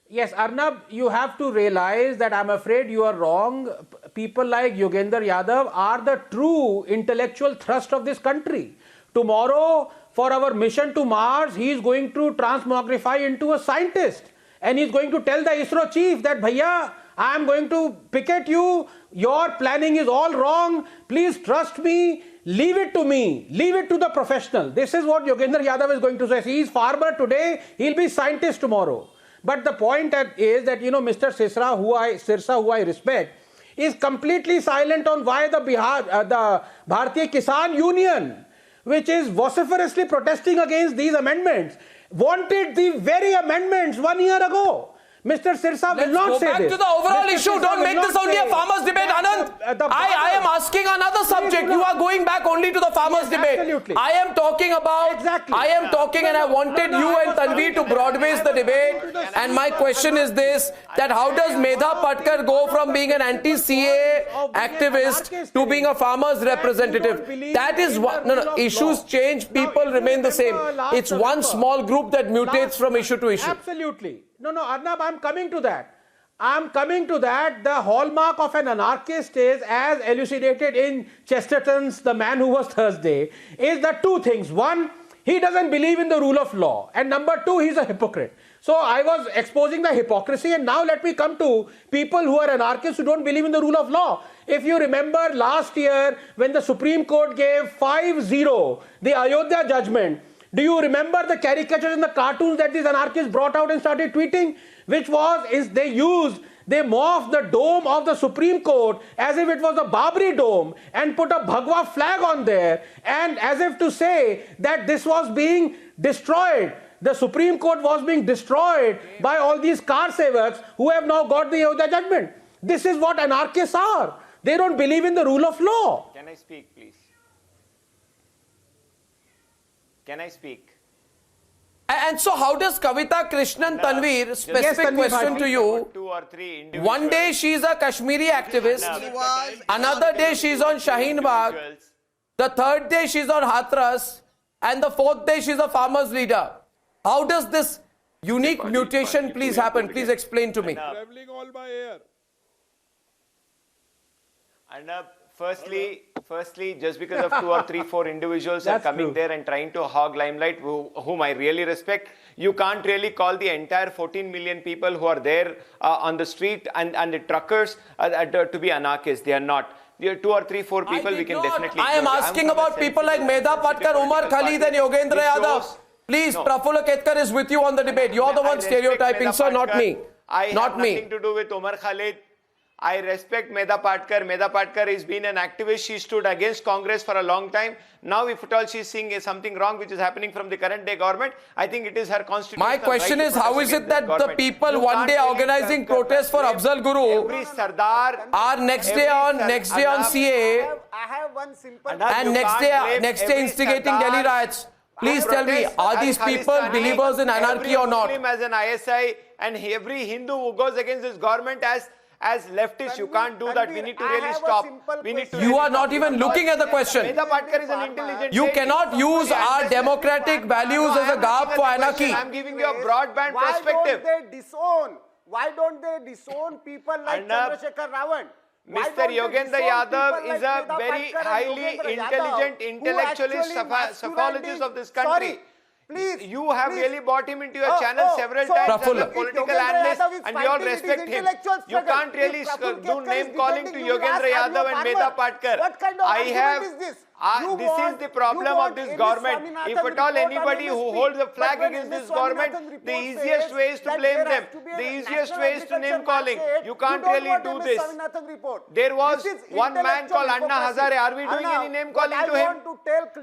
[SPEAKER 8] Yes, Arnab, you have to realize that I'm afraid you are wrong. People like Yogendra Yadav are the true intellectual thrust of this country. Tomorrow, for our mission to Mars, he is going to transmogrify into a scientist. And he is going to tell the ISRO chief that, Bhaiya, I am going to picket you. Your planning is all wrong. Please trust me. Leave it to me. Leave it to the professional. This is what Yogendra Yadav is going to say. He is farmer today. He'll be scientist tomorrow. But the point is that, Mr. Sirsa, who I respect, is completely silent on why the Bharatiya Kisan Union, which is vociferously protesting against these amendments, wanted the very amendments 1 year ago. Mr. Sirsa will not say this.
[SPEAKER 1] Let's go back to the overall issue. Don't make this only a farmers debate, Anand. I am asking another subject. You are going back only to the farmers debate.
[SPEAKER 8] Absolutely.
[SPEAKER 1] I am talking about, and I wanted you and Tanveer to broad-base the debate. And my question is this, that how does Medha Patkar go from being an anti-CA activist to being a farmers representative? That is what, issues change, people remain the same. It's one small group that mutates from issue to issue.
[SPEAKER 8] Absolutely. No, Arnab, I'm coming to that. The hallmark of an anarchist is, as elucidated in Chesterton's The Man Who Was Thursday, is the two things. One, he doesn't believe in the rule of law. And number two, he's a hypocrite. So I was exposing the hypocrisy, and now let me come to people who are anarchists who don't believe in the rule of law. If you remember last year when the Supreme Court gave 5-0 the Ayodhya judgment, do you remember the caricatures and the cartoons that these anarchists brought out and started tweeting? Which was, they morphed the dome of the Supreme Court as if it was a Babri dome and put a Bhagwa flag on there, and as if to say that this was being destroyed. The Supreme Court was being destroyed by all these car sevaks who have now got the Ayodhya judgment. This is what anarchists are. They don't believe in the rule of law.
[SPEAKER 7] Can I speak, please? Can I speak?
[SPEAKER 1] And so how does Kavita Krishnan, Tanveer, specific question to you, one day she's a Kashmiri activist, another day she's on Shaheen Bagh, the third day she's on Hathras, and the fourth day she's a farmer's leader. How does this unique mutation please happen? Please explain to me.
[SPEAKER 4] Traveling all by air.
[SPEAKER 7] And Firstly, just because of 2 or 3, 4 individuals are coming there and trying to hog limelight, whom I really respect, you can't really call the entire 14 million people who are there on the street and the truckers to be anarchists. They are not. There are 2 or 3, 4 people we can definitely.
[SPEAKER 1] I am asking about people like Medha Patkar, Umar Khalid and Yogendra Yadav. Please, Prafulla Ketkar is with you on the debate. You are the one stereotyping, sir, not me.
[SPEAKER 7] I have nothing to do with Umar Khalid. I respect Medha Patkar. Medha Patkar has been an activist. She stood against Congress for a long time. Now, if at all she is seeing something wrong which is happening from the current day government, I think it is her constitutional
[SPEAKER 1] right. My question is, how is it that the people one day organizing protests for Afzal Guru are next day on CA
[SPEAKER 5] I have one simple
[SPEAKER 1] and next day instigating Delhi riots? Please tell me, are these people believers in anarchy or not?
[SPEAKER 7] Muslim as an ISI and every Hindu who goes against this government as leftists, you can't do that. We need to really stop. We need to.
[SPEAKER 1] You are not even looking at the question.
[SPEAKER 7] Medha Patkar is an intelligent.
[SPEAKER 1] You cannot use our democratic values as a garb for anarchy.
[SPEAKER 7] I'm giving you a broadband perspective.
[SPEAKER 5] Why don't they disown people like Chandrasekhar Ravan?
[SPEAKER 7] Mr. Yogendra Yadav is a very highly intelligent intellectualist psychologist of this country.
[SPEAKER 5] Please,
[SPEAKER 7] you have really brought him into your channel several times as a political analyst, and we all respect him. You can't really do name calling to Yogendra Yadav and Medha Patkar. This is the problem of this government. If at all anybody who holds the flag against this government, the easiest way is to blame them. The easiest way is to name calling. You can't really do this. There was one man called Anna Hazare. Are we doing any name calling to him?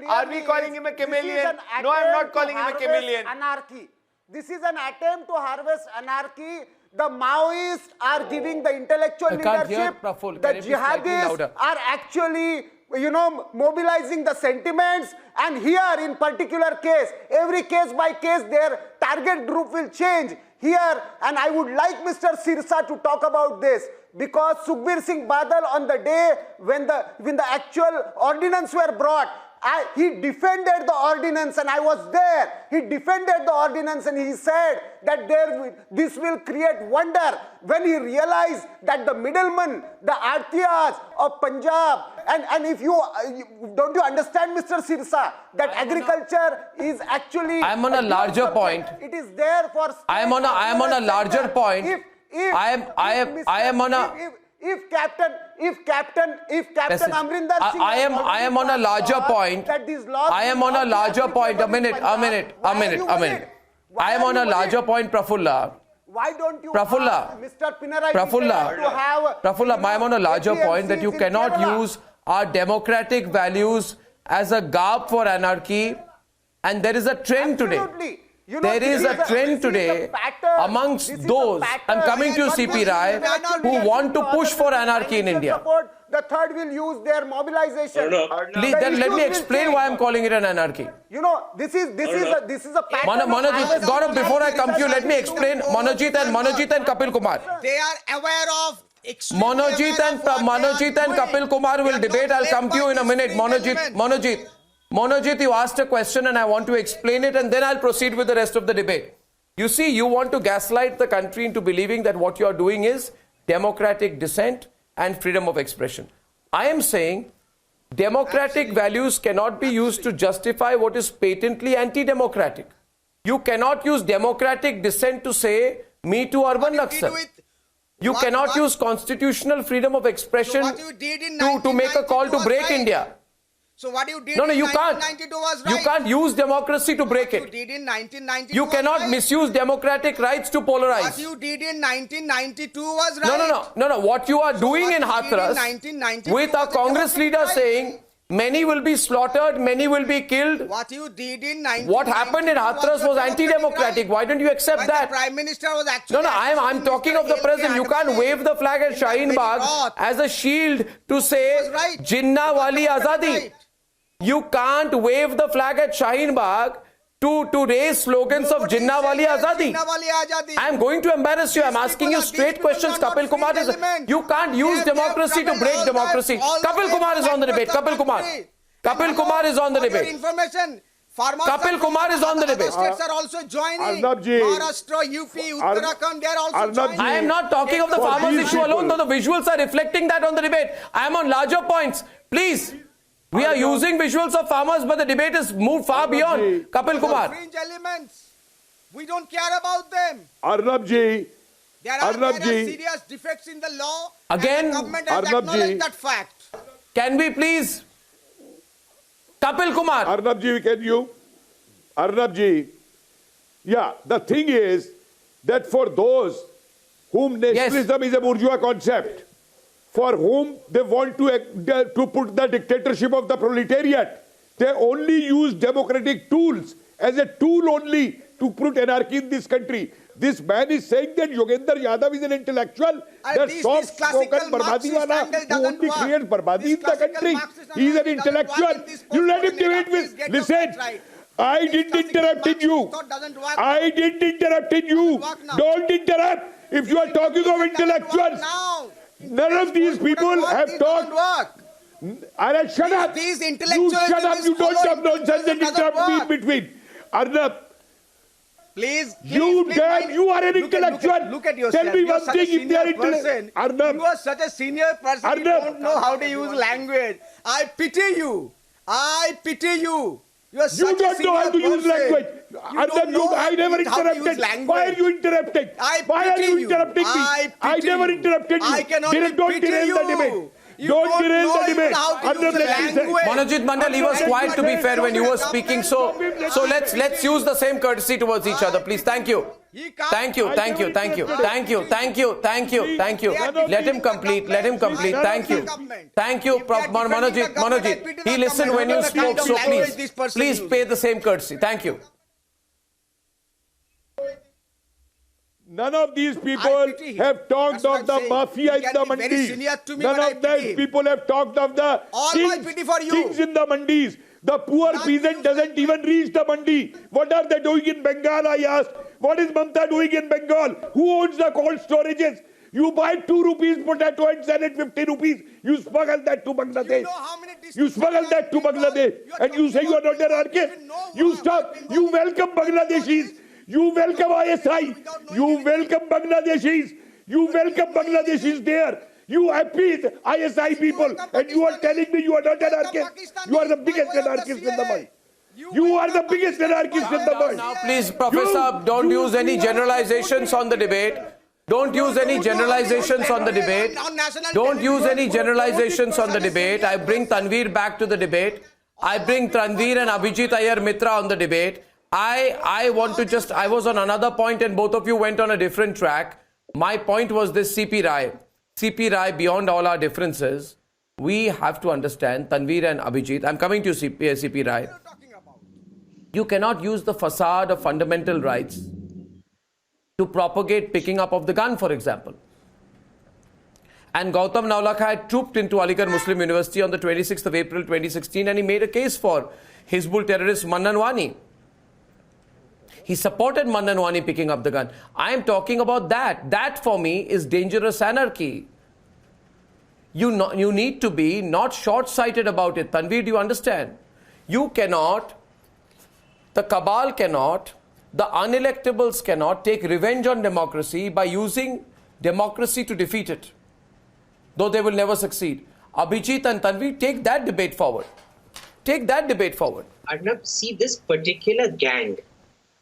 [SPEAKER 7] Are we calling him a chameleon? No, I am not calling him a chameleon.
[SPEAKER 5] Anarchy. This is an attempt to harvest anarchy. The Maoists are giving the intellectual leadership. The jihadis are actually, mobilizing the sentiments. And here, in particular case, every case by case, their target group will change. Here, and I would like Mr. Sirsa to talk about this, because Sukhbir Singh Badal, on the day when the actual ordinance were brought, he defended the ordinance, and I was there. He defended the ordinance, and he said that this will create wonder. When he realized that the middlemen, the Artiyas of Punjab, and if don't you understand, Mr. Sirsa, that agriculture is actually.
[SPEAKER 1] I am on a larger point.
[SPEAKER 5] It is there for.
[SPEAKER 1] I am on a larger point. I am on a.
[SPEAKER 5] If Captain Amrinder Singh,
[SPEAKER 1] I am on a larger point. I am on a larger point. A minute. I am on a larger point, Prafulla.
[SPEAKER 5] Why don't you
[SPEAKER 1] Prafulla,
[SPEAKER 5] Mr. Pinarayi
[SPEAKER 1] Prafulla, I am on a larger point that you cannot use our democratic values as a garb for anarchy, and there is a trend today. There is a trend today amongst those, I'm coming to you, CP Rai, who want to push for anarchy in India.
[SPEAKER 5] The third will use their mobilization.
[SPEAKER 1] Please, then let me explain why I'm calling it an anarchy.
[SPEAKER 5] This is a pattern.
[SPEAKER 1] Manojit, Gaurav, before I come to you, let me explain Manojit and Kapil Kumar.
[SPEAKER 10] They are aware of.
[SPEAKER 1] Manojit and Kapil Kumar will debate. I'll come to you in a minute. Manojit, you asked a question and I want to explain it, and then I'll proceed with the rest of the debate. You see, you want to gaslight the country into believing that what you are doing is democratic dissent and freedom of expression. I am saying democratic values cannot be used to justify what is patently anti-democratic. You cannot use democratic dissent to say, me too urban Naxal. You cannot use constitutional freedom of expression to make a call to break India.
[SPEAKER 10] So what you did
[SPEAKER 1] you
[SPEAKER 10] in
[SPEAKER 1] can't.
[SPEAKER 10] 1992 was right.
[SPEAKER 1] You can't use democracy to break it.
[SPEAKER 10] What you did in 1992
[SPEAKER 1] You cannot misuse democratic rights to polarize.
[SPEAKER 10] What you did in 1992 was right.
[SPEAKER 1] No. What you are doing in Hathras with a Congress leader saying many will be slaughtered, many will be killed.
[SPEAKER 10] What you did in 1992
[SPEAKER 1] What happened in Hathras was anti-democratic. Why don't you accept that?
[SPEAKER 10] The Prime Minister was actually.
[SPEAKER 1] I'm talking of the present. You can't wave the flag at Shaheen Bagh as a shield to say Jinnah Wali Azadi. You can't wave the flag at Shaheen Bagh to raise slogans of Jinnah Wali Azadi. I am going to embarrass you. I am asking you straight questions. Kapil Kumar is. You can't use democracy to break democracy. Kapil Kumar is on the debate. Kapil Kumar is on the debate. Kapil Kumar is on the debate.
[SPEAKER 10] States are also joining.
[SPEAKER 4] Arnabji.
[SPEAKER 10] Maharashtra, UP, Uttarakhand, they are also joining.
[SPEAKER 1] I am not talking of the farmers issue alone, though the visuals are reflecting that on the debate. I am on larger points. Please. We are using visuals of farmers, but the debate has moved far beyond. Kapil Kumar.
[SPEAKER 10] Fringe elements. We don't care about them.
[SPEAKER 4] Arnabji.
[SPEAKER 10] There are serious defects in the law.
[SPEAKER 1] Again,
[SPEAKER 10] and the government has acknowledged that fact.
[SPEAKER 1] Can we please? Kapil Kumar.
[SPEAKER 4] Arnabji, can you? Arnabji. Yeah, the thing is that for those whom nationalism is a bourgeois concept, for whom they want to put the dictatorship of the proletariat, they only use democratic tools as a tool only to put anarchy in this country. This man is saying that Yogendra Yadav is an intellectual, that soft-spoken Barbadiwala who only creates Barbadi in the country. He is an intellectual. You let him debate with. Listen, I didn't interrupt you. I didn't interrupt you. Don't interrupt. If you are talking of intellectuals, none of these people have talked. Alright, shut up.
[SPEAKER 10] These
[SPEAKER 4] You
[SPEAKER 10] intellectuals
[SPEAKER 4] shut up. You don't talk nonsense and interrupt me in between. Arnab,
[SPEAKER 10] please,
[SPEAKER 4] you are an intellectual.
[SPEAKER 10] Look at yourself.
[SPEAKER 4] Tell me one thing. If they are intellectual, Arnab,
[SPEAKER 10] you are such a senior person. You don't know how to use language. I pity you. You are such
[SPEAKER 4] you don't know how to use language. Arnab, I never interrupted. Why are you interrupting? Why are you interrupting me? I never interrupted you.
[SPEAKER 10] I can only
[SPEAKER 4] don't
[SPEAKER 10] pity
[SPEAKER 4] derail
[SPEAKER 10] you.
[SPEAKER 4] the debate. Don't derail the debate.
[SPEAKER 1] Manojit Mandal, he was quiet to be fair when you were speaking. So let's use the same courtesy towards each other, please. Thank you. Thank you. Let him complete. Thank you, Manojit. He listened when you spoke, so please pay the same courtesy. Thank you.
[SPEAKER 4] None of these people have talked of the mafia in the mandis. None of these people have talked of the kings in the mandis. The poor peasant doesn't even reach the mandi. What are they doing in Bengal, I asked. What is Mamta doing in Bengal? Who owns the cold storages? You buy 2 rupees potato and sell it 50 rupees. You smuggle that to Bangladesh. And you say you are not an anarchist. You stop. You welcome Bangladeshis. You welcome ISI. You welcome Bangladeshis. You welcome Bangladeshis there. You appease ISI people. And you are telling me you are not an anarchist. You are the biggest anarchist in the world. You are the biggest anarchist in the world.
[SPEAKER 1] Now, please, Professor, don't use any generalizations on the debate. Don't use any generalizations on the debate. I bring Tanveer back to the debate. I bring Tanveer and Abhijit Iyer Mitra on the debate. I was on another point and both of you went on a different track. My point was this: CP Rai, beyond all our differences, we have to understand, Tanveer and Abhijit, I'm coming to you, CP Rai. You cannot use the facade of fundamental rights to propagate picking up of the gun, for example. And Gautam Naulakha had trooped into Aligarh Muslim University on the 26th of April 2016 and he made a case for Hizbul terrorist Mannan Wani. He supported Mannan Wani picking up the gun. I am talking about that. That for me is dangerous anarchy. You need to be not short-sighted about it. Tanveer, do you understand? You cannot, the cabal cannot, the unelectables cannot take revenge on democracy by using democracy to defeat it. Though they will never succeed. Abhijit and Tanveer, take that debate forward.
[SPEAKER 11] Arnab, see this particular gang,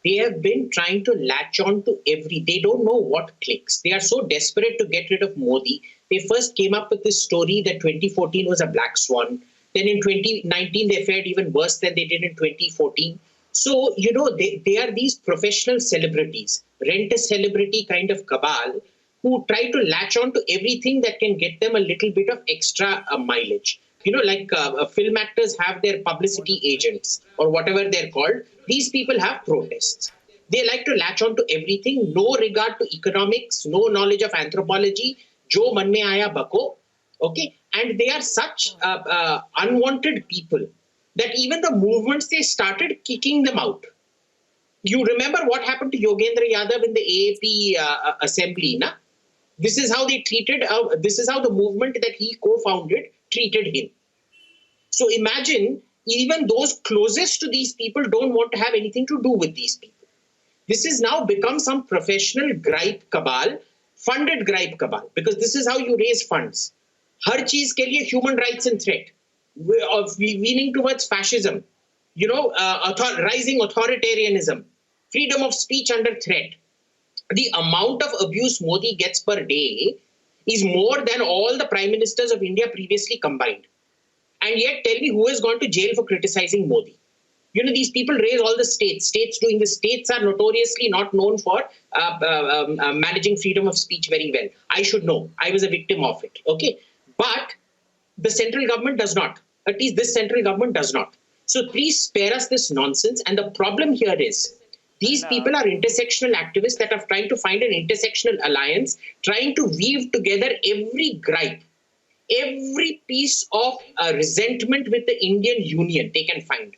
[SPEAKER 11] they have been trying to latch on to they don't know what clicks. They are so desperate to get rid of Modi. They first came up with this story that 2014 was a black swan. Then in 2019, they fared even worse than they did in 2014. So, they are these professional celebrities, rent-a-celebrity kind of cabal who try to latch on to everything that can get them a little bit of extra mileage. Film actors have their publicity agents or whatever they're called. These people have protests. They like to latch on to everything, no regard to economics, no knowledge of anthropology. Jo man mein aaya bako. Okay? And they are such unwanted people that even the movements, they started kicking them out. You remember what happened to Yogendra Yadav in the AAP assembly, na? This is how they treated, this is how the movement that he co-founded treated him. So imagine, even those closest to these people don't want to have anything to do with these people. This has now become some professional gripe cabal, funded gripe cabal, because this is how you raise funds. Har cheez ke liye human rights in threat, leaning towards fascism, rising authoritarianism, freedom of speech under threat. The amount of abuse Modi gets per day is more than all the prime ministers of India previously combined. And yet, tell me who has gone to jail for criticizing Modi? These people raise all the states. The states are notoriously not known for managing freedom of speech very well. I should know. I was a victim of it. Okay. But the central government does not. At least this central government does not. So please spare us this nonsense. And the problem here is, these people are intersectional activists that are trying to find an intersectional alliance, trying to weave together every gripe, every piece of resentment with the Indian Union they can find.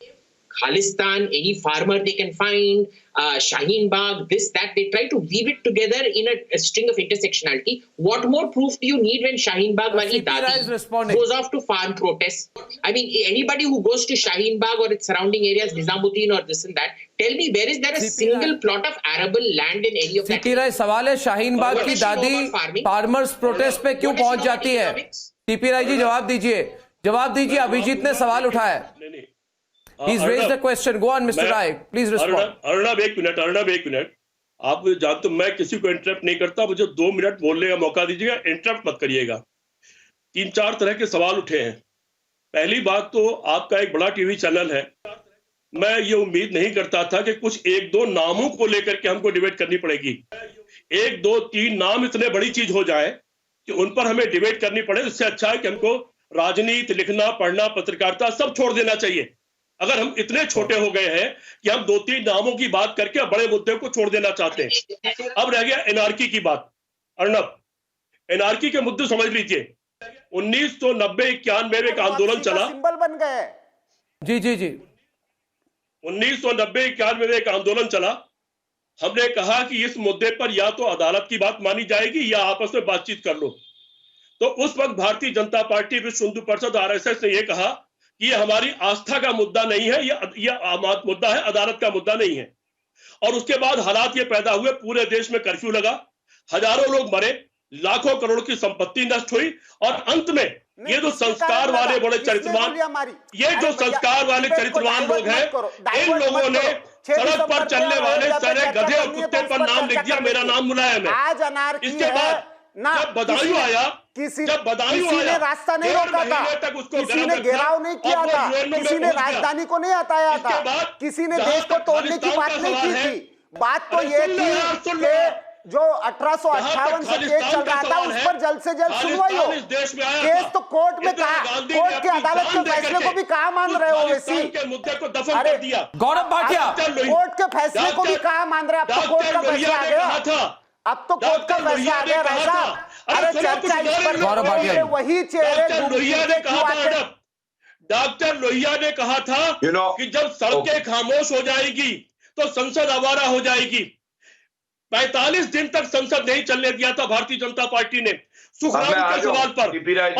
[SPEAKER 11] Khalistan, any farmer they can find, Shaheen Bagh, this, that. They try to weave it together in a string of intersectionality. What more proof do you need when Shaheen Bagh wali Dadi goes off to farm protests? I mean, anybody who goes to Shaheen Bagh or its surrounding areas, Nizamuddin or this and that, tell me, where is there a single plot of arable land in any of that?
[SPEAKER 1] CP Rai, सवाल है शाहीन बाग की दादी farmers protest पे क्यों पहुंच जाती है? CP Rai जी जवाब दीजिए. अभिजीत ने सवाल उठाया. He's raised a question. Go on, Mr. Rai. Please respond.
[SPEAKER 3] Arnav एक मिनट. आप जानते हो मैं किसी को इंटरप्ट नहीं करता. मुझे 2 मिनट बोलने का मौका दीजिएगा. इंटरप्ट मत करिएगा. 3-4 तरह के सवाल उठे हैं। पहली बात तो आपका एक बड़ा टीवी चैनल है, मैं ये उम्मीद नहीं करता था कि कुछ 1-2 नामों को लेकर के हमको डिबेट करनी पड़ेगी। 1, 2, 3 नाम इतने बड़ी चीज हो जाए कि उन पर हमें डिबेट करनी पड़े। इससे अच्छा है कि हमको राजनीति, लिखना, पढ़ना, पत्रकारिता सब छोड़ देना चाहिए। अगर हम इतने छोटे हो गए हैं कि हम 2-3 नामों की बात करके बड़े मुद्दे को छोड़ देना चाहते हैं। अब रह गया एनआरकी की बात। अर्नब, एनआरकी के मुद्दे समझ लीजिए। 1990-91 में एक आंदोलन चला,
[SPEAKER 5] सिंबल बन गए।
[SPEAKER 1] जी जी जी
[SPEAKER 3] 1990-91 में एक आंदोलन चला। हमने कहा कि इस मुद्दे पर या तो अदालत की बात मानी जाएगी या आपस में बातचीत कर लो। तो उस वक्त भारतीय जनता पार्टी, विश्व हिंदू परिषद, आरएसएस ने यह कहा कि ये हमारी आस्था का मुद्दा नहीं है, यह मुद्दा है, अदालत का मुद्दा नहीं है। और उसके बाद हालात ये पैदा हुए, पूरे देश में कर्फ्यू लगा, हजारों लोग मरे, लाखों करोड़ की संपत्ति नष्ट हुई, और अंत में ये जो संस्कार वाले बड़े चरित्रवान, ये जो संस्कार वाले चरित्रवान लोग हैं, इन लोगों ने सड़क पर चलने वाले सारे गधे और कुत्ते पर नाम लिख दिया, मेरा नाम मुलायम है। इसके बाद जब बदायूं आया,
[SPEAKER 5] किसी ने रास्ता नहीं रोका था, किसी ने घेराव नहीं किया था, किसी ने राजधानी को नहीं हटाया था, किसी ने देश को तोड़ने की बात नहीं की थी। बात तो ये थी कि जो 1858 से केस चल रहा था उस पर जल्द से जल्द सुनवाई हो। केस तो कोर्ट में कहा, कोर्ट के अदालत के फैसले को भी कहा मान रहे हो वैसी।
[SPEAKER 3] अरे
[SPEAKER 1] गौरव भाटिया,
[SPEAKER 5] कोर्ट के फैसले को भी कहा मान रहे, अब तो कोर्ट का फैसला आ गया, अब तो कोर्ट का फैसला आ गया भाई साहब। अरे चर्चा इस पर
[SPEAKER 1] गौरव भाटिया,
[SPEAKER 5] वही चेहरे
[SPEAKER 3] डॉक्टर लोहिया ने कहा था कि जब सड़कें खामोश हो जाएगी तो संसद आवारा हो जाएगी। 45 दिन तक संसद नहीं चलने दिया था भारतीय जनता पार्टी ने सुखराम के सवाल पर,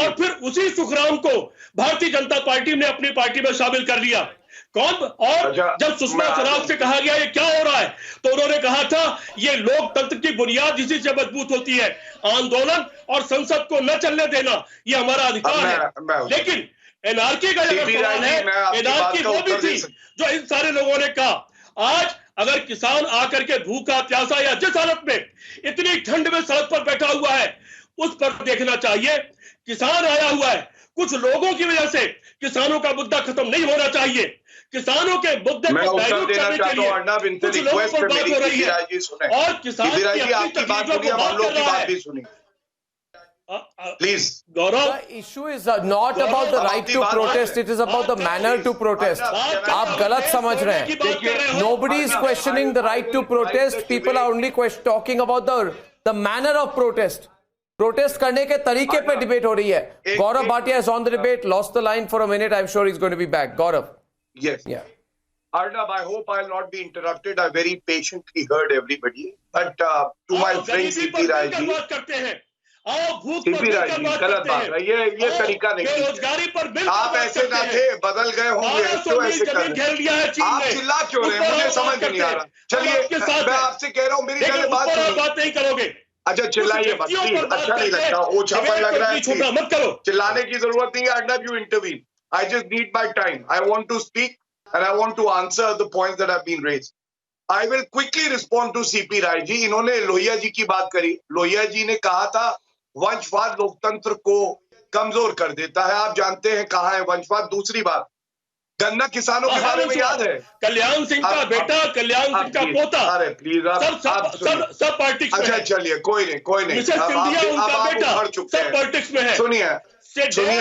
[SPEAKER 3] और फिर उसी सुखराम को भारतीय जनता पार्टी ने अपनी पार्टी में शामिल कर लिया। कौन? और जब सुषमा स्वराज से कहा गया ये क्या हो रहा है, तो उन्होंने कहा था ये लोकतंत्र की बुनियाद इसी से मजबूत होती है, आंदोलन और संसद को न चलने देना ये हमारा अधिकार है। लेकिन एनआरकी का अगर सवाल है, एनआरकी वो भी थी जो इन सारे लोगों ने कहा। आज अगर किसान आकर के भूखा प्यासा या जिस हालत में इतनी ठंड में सड़क पर बैठा हुआ है, उस पर देखना चाहिए। किसान आया हुआ है, कुछ लोगों की वजह से किसानों का मुद्दा खत्म नहीं होना चाहिए। किसानों के मुद्दे को डाइल्यूट करने के लिए कुछ लोगों पर बात हो रही है, और किसान की अपनी तकलीफों को बात कर रहा है।
[SPEAKER 6] Please,
[SPEAKER 1] Gaurav, the issue is not about the right to protest, it is about the manner to protest. आप गलत समझ रहे हैं। Nobody is questioning the right to protest. People are only talking about the manner of protest. Protest करने के तरीके पे debate हो रही है। Gaurav Bhatia is on the debate. Lost the line for a minute. I'm sure he's going to be back. Gaurav.
[SPEAKER 6] Yes.
[SPEAKER 1] Yeah.
[SPEAKER 6] Arnab, I hope I'll not be interrupted. I very patiently heard everybody. But to my friend CP Raji, CP Raji, गलत बात है, ये तरीका नहीं।
[SPEAKER 3] बेरोजगारी पर bill
[SPEAKER 6] आप ऐसे ना थे, बदल गए होंगे, क्यों ऐसे कर रहे हैं? आप चिल्ला क्यों रहे हैं, मुझे समझ नहीं आ रहा। चलिए, मैं आपसे कह रहा हूँ, मेरी पहले बात
[SPEAKER 3] नहीं करोगे।
[SPEAKER 6] अच्छा चिल्लाइए मत, अच्छा नहीं लगता, ओछापन लग रहा है,
[SPEAKER 3] मत करो।
[SPEAKER 6] चिल्लाने की जरूरत नहीं है। Arnab, you intervene. I just need my time. I want to speak and I want to answer the points that have been raised. I will quickly respond to CP Rai जी। इन्होंने लोहिया जी की बात करी। लोहिया जी ने कहा था वंशवाद लोकतंत्र को कमजोर कर देता है। आप जानते हैं कहाँ है वंशवाद। दूसरी बात, गन्ना किसानों के बारे में याद है,
[SPEAKER 3] कल्याण सिंह का बेटा, कल्याण सिंह का पोता।
[SPEAKER 6] अरे प्लीज आप
[SPEAKER 3] सब पॉलिटिक्स में।
[SPEAKER 6] अच्छा चलिए, कोई नहीं
[SPEAKER 3] सब पॉलिटिक्स में है।
[SPEAKER 6] सुनिए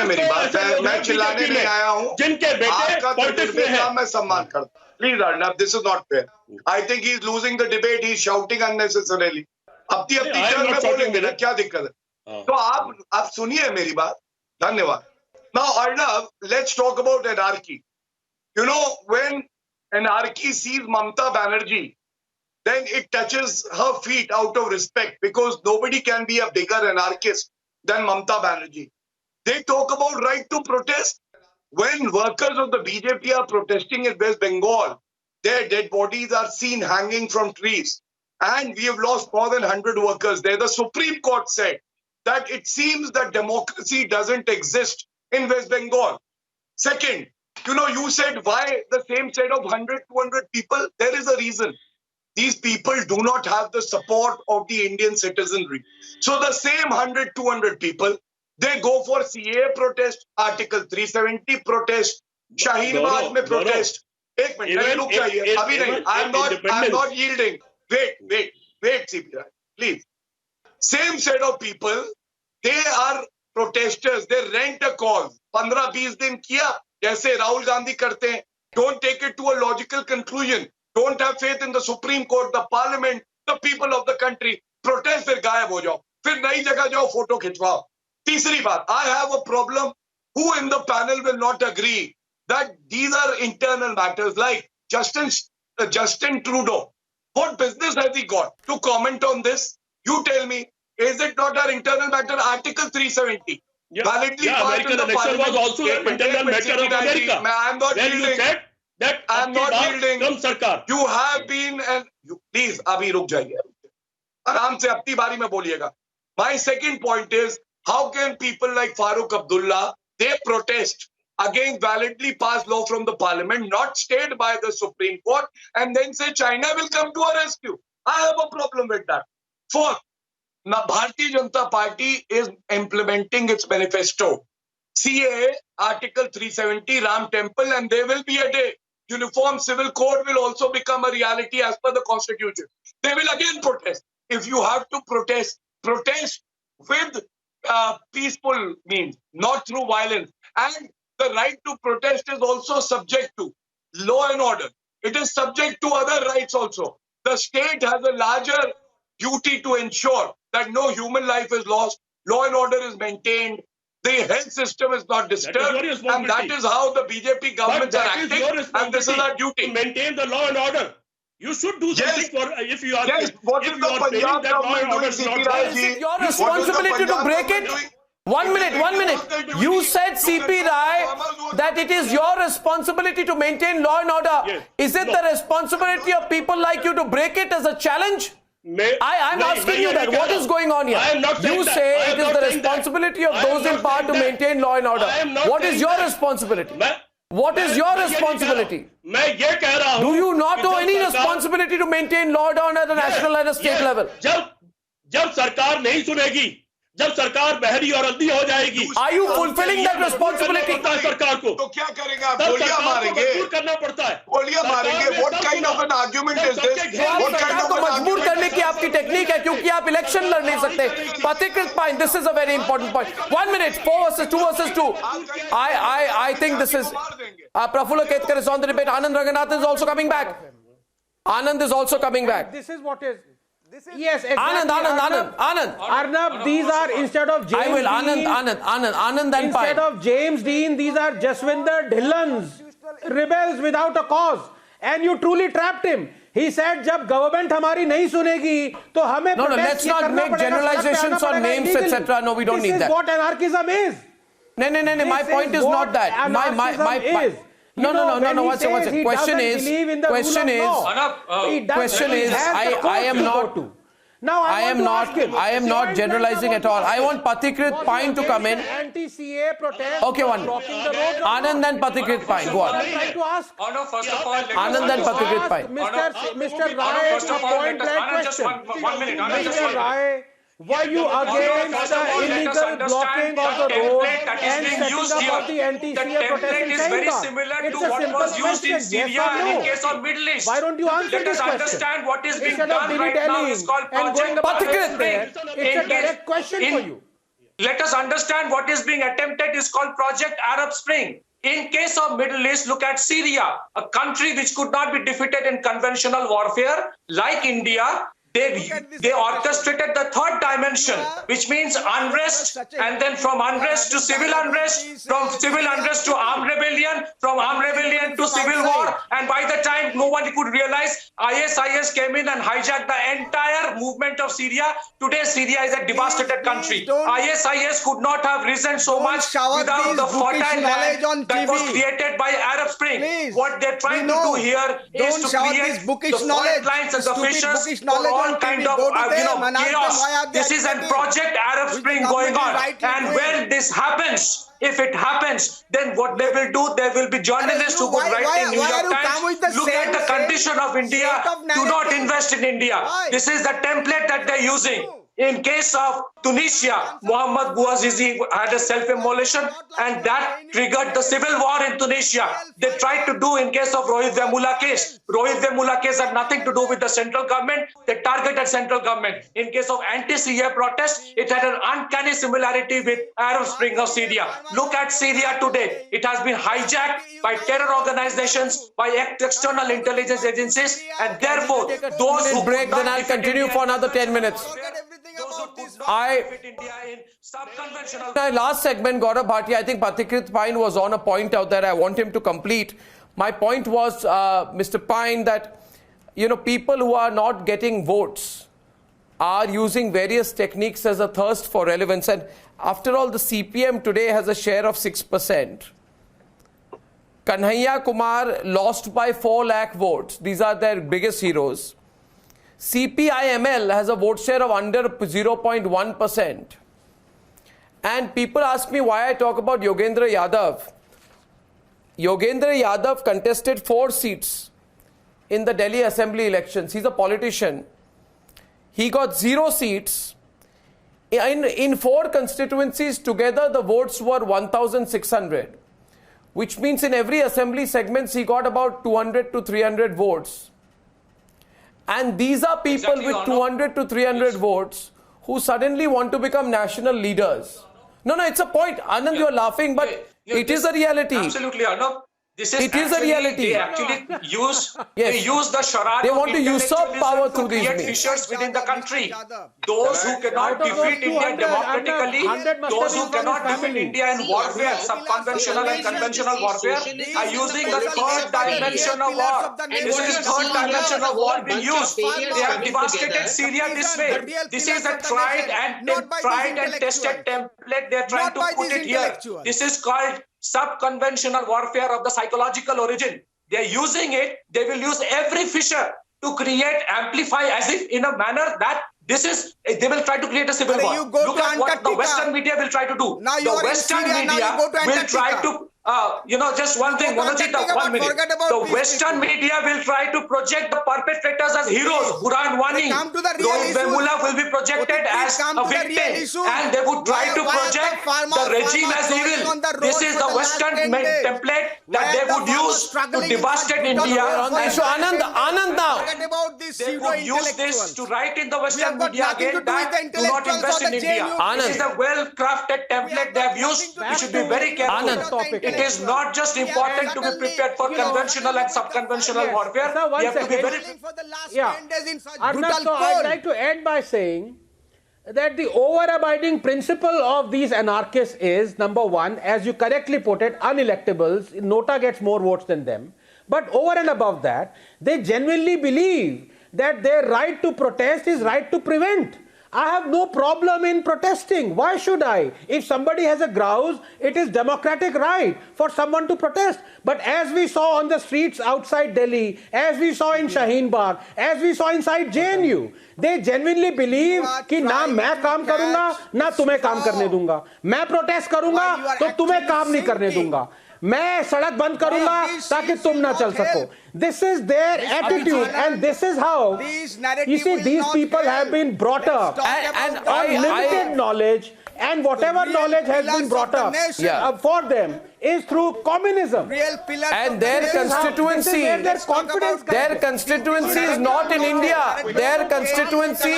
[SPEAKER 6] मेरी बात, मैं चिल्लाने नहीं आया हूँ,
[SPEAKER 3] जिनके बेटे पॉलिटिक्स में है,
[SPEAKER 6] मैं सम्मान करता हूँ। Please Arnab, this is not fair. I think he is losing the debate, he is shouting unnecessarily. अपनी टर्न में बोलेंगे ना, क्या दिक्कत है? तो आप सुनिए मेरी बात, धन्यवाद। Now Arnab, let's talk about एनआरकी। You know, when anarchy sees Mamata Banerjee, then it touches her feet out of respect, because nobody can be a bigger anarchist than Mamata Banerjee. They talk about right to protest. When workers of the BJP are protesting in West Bengal, their dead bodies are seen hanging from trees. And we have lost more than 100 workers there. The Supreme Court said that it seems that democracy doesn't exist in West Bengal. Second, you know, you said why the same set of 100, 200 people? There is a reason. These people do not have the support of the Indian citizenry. So the same 100, 200 people, They go for CAA protest, Article 370 protest, Shaheen Bagh में protest. एक minute रुक जाइए, अभी नहीं. I'm not yielding. Wait, CP Rai, please. Same set of people, they are protesters. They rent a cause. 15-20 दिन किया, जैसे राहुल गांधी करते हैं. Don't take it to a logical conclusion. Don't have faith in the Supreme Court, the Parliament, the people of the country. Protest, फिर गायब हो जाओ, फिर नई जगह जाओ, फोटो खिंचवाओ. तीसरी बात, I have a problem. Who in the panel will not agree that these are internal matters, like Justin Trudeau? What business has he got to comment on this? You tell me, is it not our internal matter? Article 370. Validly passed in the
[SPEAKER 3] election was also an internal matter of America.
[SPEAKER 6] I am not yielding.
[SPEAKER 3] You said that
[SPEAKER 6] I am not yielding.
[SPEAKER 3] From Sarkar.
[SPEAKER 6] You have been, and please, abhi ruk jaiye. आराम से अपनी बारी में बोलिएगा. My second point is, how can people like Farooq Abdullah, they protest against validly passed law from the parliament, not stayed by the Supreme Court, and then say China will come to our rescue? I have a problem with that. Fourth, now Bharatiya Janata Party is implementing its manifesto. CAA, Article 370, Ram Temple, and there will be a day. Uniform Civil Code will also become a reality as per the Constitution. They will again protest. If you have to protest with peaceful means, not through violence. And the right to protest is also subject to law and order. It is subject to other rights also. The state has a larger duty to ensure that no human life is lost, law and order is maintained, the health system is not disturbed, and that is how the BJP governments are acting, and this is our duty.
[SPEAKER 3] To maintain the law and order. You should do something for, if you are,
[SPEAKER 6] what is the Punjab government doing, CP Rai ji?
[SPEAKER 1] Is it your responsibility to break it? 1 minute. You said, CP Rai, that it is your responsibility to maintain law and order.
[SPEAKER 3] Yes.
[SPEAKER 1] Is it the responsibility of people like you to break it as a challenge? I'm asking you that. What is going on here? You say it is the responsibility of those in power to maintain law and order. What is your responsibility? What is your responsibility? Do you not owe any responsibility to maintain law and order at a national and a state level?
[SPEAKER 3] जब सरकार नहीं सुनेगी, जब सरकार बहरी और अंधी हो जाएगी,
[SPEAKER 1] Are you fulfilling that responsibility?
[SPEAKER 6] सरकार को तो क्या करेंगे आप? गोलियां मारेंगे,
[SPEAKER 3] करना पड़ता है.
[SPEAKER 6] गोलियां मारेंगे. What kind of an argument is this?
[SPEAKER 1] सरकार को मजबूर करने की आपकी टेक्निक है, क्योंकि आप इलेक्शन लड़ नहीं सकते. Pathikrit point, this is a very important point. 1 minute, 4 versus 2 versus 2. I think this is Prafulla Ketkar is on the debate. Anand Ranganathan is also coming back. Anand is also coming back.
[SPEAKER 8] This is what is. Yes, exactly.
[SPEAKER 1] Anand.
[SPEAKER 8] Arnab, these are instead of James
[SPEAKER 1] I will.
[SPEAKER 8] Dean.
[SPEAKER 1] Anand and Pai.
[SPEAKER 8] Instead of James Dean, these are Jaswinder Dhillons, rebels without a cause. And you truly trapped him. He said, जब government हमारी नहीं सुनेगी, तो हमें
[SPEAKER 1] No, let's not make generalizations on names, etc. No, we don't need that.
[SPEAKER 8] This is what anarchism is.
[SPEAKER 1] No. My point is not that. My
[SPEAKER 8] is.
[SPEAKER 1] No. What's the question is, I am not.
[SPEAKER 8] Now
[SPEAKER 1] I am not generalizing at all. I want Pathikrit Pine to come in.
[SPEAKER 8] Anti-CA protest.
[SPEAKER 1] Okay, one. Anand and Pathikrit Pine. Go on.
[SPEAKER 8] I'm trying to ask.
[SPEAKER 10] First of all,
[SPEAKER 1] Anand and Pathikrit Pine.
[SPEAKER 8] Mr. Rai,
[SPEAKER 10] first of all,
[SPEAKER 8] point blank question.
[SPEAKER 10] Just 1 minute.
[SPEAKER 8] Mr. Rai, were you against the illegal blocking of the road and setting up of the anti-CA protest in
[SPEAKER 10] is very similar
[SPEAKER 8] it's
[SPEAKER 10] to
[SPEAKER 8] a
[SPEAKER 10] what
[SPEAKER 8] simple
[SPEAKER 10] was used in
[SPEAKER 8] question.
[SPEAKER 10] Syria
[SPEAKER 8] Yes or
[SPEAKER 10] and in
[SPEAKER 8] no?
[SPEAKER 10] case of Middle East.
[SPEAKER 8] Why don't you answer
[SPEAKER 10] Let
[SPEAKER 8] this
[SPEAKER 10] us
[SPEAKER 8] question?
[SPEAKER 10] understand what is being
[SPEAKER 8] Instead of
[SPEAKER 10] done right now is called Project
[SPEAKER 8] Pathikrit,
[SPEAKER 10] Arab Spring.
[SPEAKER 8] it's a direct question for you.
[SPEAKER 10] Let us understand what is being attempted is called Project Arab Spring. In case of Middle East, look at Syria, a country which could not be defeated in conventional warfare, like India. They orchestrated the third dimension, which means unrest, and then from unrest to civil unrest, from civil unrest to armed rebellion, from armed rebellion to civil war. And by the time no one could realize, ISIS came in and hijacked the entire movement of Syria. Today, Syria is a devastated country. ISIS could not have risen so much without the fertile land that was created by Arab Spring.
[SPEAKER 12] Please,
[SPEAKER 10] what they're trying to do here is to create the fault lines and the fissures for all kind of chaos. This is a Project Arab Spring going on. And when this happens, if it happens, then what they will do, there will be journalists who could write in New York Times, look at the condition of India, do not invest in India. This is the template that they're using. In case of Tunisia, Mohamed Bouazizi had a self-immolation, and that triggered the civil war in Tunisia. They tried to do in case of Rohit Vemula case. Rohit Vemula case had nothing to do with the central government. They targeted central government. In case of anti-Syria protest, it had an uncanny similarity with Arab Spring of Syria. Look at Syria today. It has been hijacked by terror organizations, by external intelligence agencies, and therefore those who
[SPEAKER 1] break, then I'll continue for another 10 minutes. My last segment, Gaurav Bhatia, I think Pathikrit Pine was on a point out there. I want him to complete. My point was, Mr. Pine, that people who are not getting votes are using various techniques as a thirst for relevance. And after all, the CPM today has a share of 6%. Kanhaiya Kumar lost by 4 lakh votes. These are their biggest heroes. CPIML has a vote share of under 0.1%. And people ask me why I talk about Yogendra Yadav. Yogendra Yadav contested 4 seats in the Delhi Assembly elections. He's a politician. He got 0 seats. In 4 constituencies together, the votes were 1,600, which means in every assembly segments, he got about 200 to 300 votes. And these are people with 200 to 300 votes who suddenly want to become national leaders. No, it's a point. Anand, you're laughing, but it is a reality.
[SPEAKER 10] Absolutely, Arnab.
[SPEAKER 1] It is a reality.
[SPEAKER 10] They actually use the charade.
[SPEAKER 1] They want to usurp power through these means.
[SPEAKER 10] Fissures within the country. Those who cannot defeat India democratically, those who cannot defeat India in warfare, sub-conventional and conventional warfare, are using the third dimension of war. This is third dimension of war being used. They have devastated Syria this way. This is a tried and tested template. They are trying to put it here. This is called sub-conventional warfare of the psychological origin. They are using it. They will use every fissure to create, amplify as if in a manner that they will try to create a civil war. Look at what the Western media will try to do. The Western media will try to just one thing, Monojit, 1 minute. The Western media will try to project the perpetrators as heroes. Quran Wani, Rohit Vemula will be projected as a victim, and they would try to project the regime as evil. This is the Western template that they would use to devastate India.
[SPEAKER 1] Anand now.
[SPEAKER 10] They would use this to write in the Western media again that do not invest in India. This is a well-crafted template they have used. We should be very careful. It is not just important to be prepared for conventional and sub-conventional warfare. We have to be very...
[SPEAKER 8] Arnab, so I'd like to end by saying that the overabiding principle of these anarchists is, number one, as you correctly put it, unelectables. Nota gets more votes than them. But over and above that, they genuinely believe that their right to protest is right to prevent. I have no problem in protesting. Why should I? If somebody has a grouse, it is democratic right for someone to protest. But as we saw on the streets outside Delhi, as we saw in Shaheen Bagh, as we saw inside JNU, they genuinely believe कि ना मैं काम करूँगा, ना तुम्हें काम करने दूँगा. मैं protest करूँगा, तो तुम्हें काम नहीं करने दूँगा. मैं सड़क बंद करूंगा ताकि तुम ना चल सको. This is their attitude, and this is how you see these people have been brought up and limited knowledge, and whatever knowledge has been brought up for them is through communism.
[SPEAKER 1] And their constituency, their constituency is not in India. Their constituency,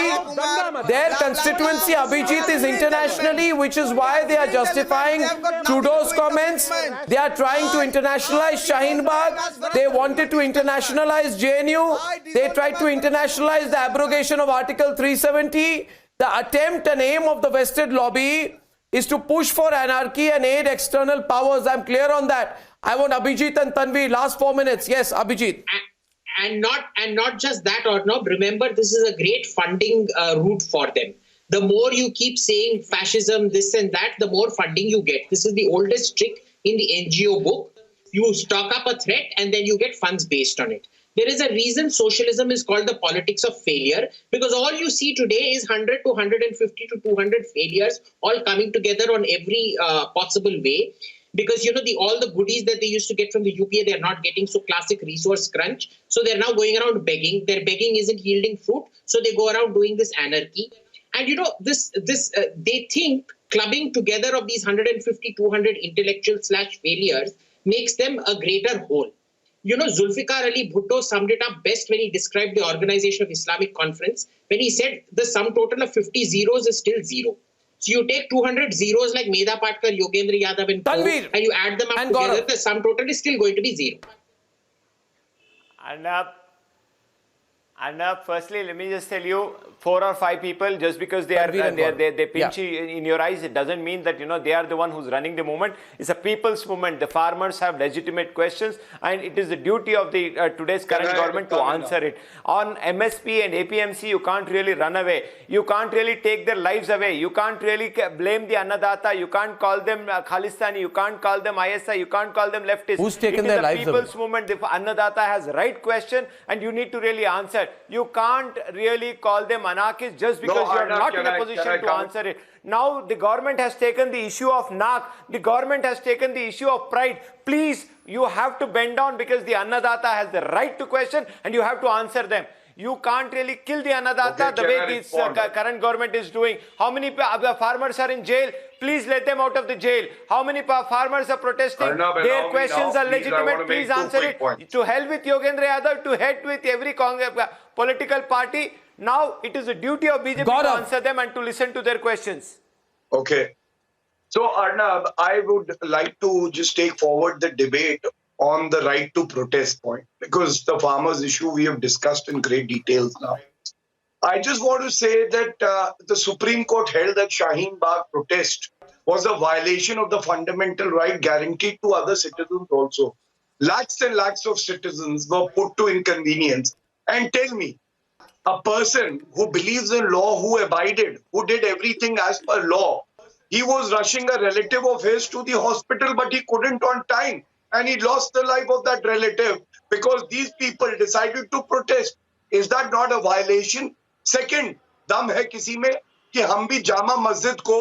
[SPEAKER 1] Abhijit, is internationally, which is why they are justifying Trudeau's comments. They are trying to internationalize Shaheen Bagh. They wanted to internationalize JNU. They tried to internationalize the abrogation of Article 370. The attempt and aim of the vested lobby is to push for anarchy and aid external powers. I'm clear on that. I want Abhijit and Tanvi, last 4 minutes. Yes, Abhijit.
[SPEAKER 11] And not just that, Arnab. Remember, this is a great funding route for them. The more you keep saying fascism, this and that, the more funding you get. This is the oldest trick in the NGO book. You stock up a threat and then you get funds based on it. There is a reason socialism is called the politics of failure, because all you see today is 100 to 150 to 200 failures all coming together on every possible way. Because, all the goodies that they used to get from the UPA, they're not getting. So classic resource crunch. So they're now going around begging. Their begging isn't yielding fruit. So they go around doing this anarchy. And they think clubbing together of these 150, 200 intellectual/failures makes them a greater whole. Zulfikar Ali Bhutto summed it up best when he described the Organization of Islamic Conference, when he said the sum total of 50 zeros is still zero. So you take 200 zeros like Medha Patkar, Yogendra Yadav and
[SPEAKER 1] Tanveer,
[SPEAKER 11] and you add them up together, the sum total is still going to be zero.
[SPEAKER 7] And firstly, let me just tell you, 4 or 5 people, just because they pinch in your eyes, it doesn't mean that they are the one who's running the movement. It's a people's movement. The farmers have legitimate questions, and it is the duty of the today's current government to answer it. On MSP and APMC, you can't really run away. You can't really take their lives away. You can't really blame the Annadata. You can't call them Khalistani. You can't call them ISI. You can't call them leftists.
[SPEAKER 1] Who's taken their lives away?
[SPEAKER 7] It is the people's movement. The Annadata has the right question, and you need to really answer. You can't really call them anarchists just because you are not in a position to answer it. Now the government has taken the issue of NAC. The government has taken the issue of pride. Please, you have to bend down because the Annadata has the right to question and you have to answer them. You can't really kill the Annadata the way this current government is doing. How many farmers are in jail? Please let them out of the jail. How many farmers are protesting? Their questions are legitimate. Please answer it. To hell with Yogendra Yadav, to head with every political party. Now it is the duty of BJP to answer them and to listen to their questions.
[SPEAKER 6] Okay. So Arnab, I would like to just take forward the debate on the right to protest point, because the farmers issue we have discussed in great details now. I just want to say that the Supreme Court held that Shaheen Bagh protest was a violation of the fundamental right guaranteed to other citizens also. Lakhs and lakhs of citizens were put to inconvenience. And tell me, a person who believes in law, who abided, who did everything as per law, he was rushing a relative of his to the hospital, but he couldn't on time. And he lost the life of that relative because these people decided to protest. Is that not a violation? Second, दम है किसी में कि हम भी जामा मस्जिद को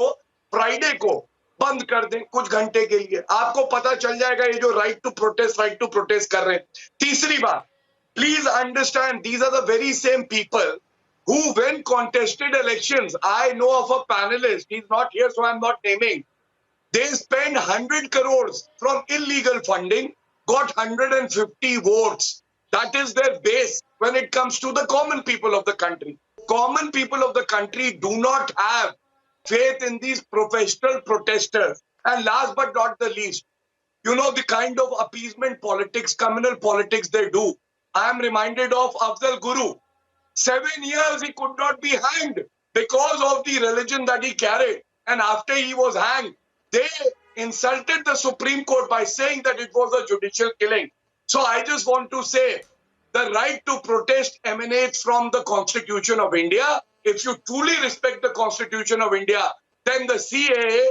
[SPEAKER 6] Friday को बंद कर दें कुछ घंटे के लिए. आपको पता चल जाएगा ये जो राइट टू प्रोटेस्ट कर रहे हैं. तीसरी बात, please understand, these are the very same people who, when contested elections, I know of a panelist, he's not here so I'm not naming, they spent 100 crores from illegal funding, got 150 votes. That is their base when it comes to the common people of the country. Common people of the country do not have faith in these professional protesters. And last but not the least, the kind of appeasement politics, communal politics they do. I am reminded of Afzal Guru. 7 years he could not be hanged because of the religion that he carried. And after he was hanged, they insulted the Supreme Court by saying that it was a judicial killing. So I just want to say, the right to protest emanates from the Constitution of India. If you truly respect the Constitution of India, then the CAA,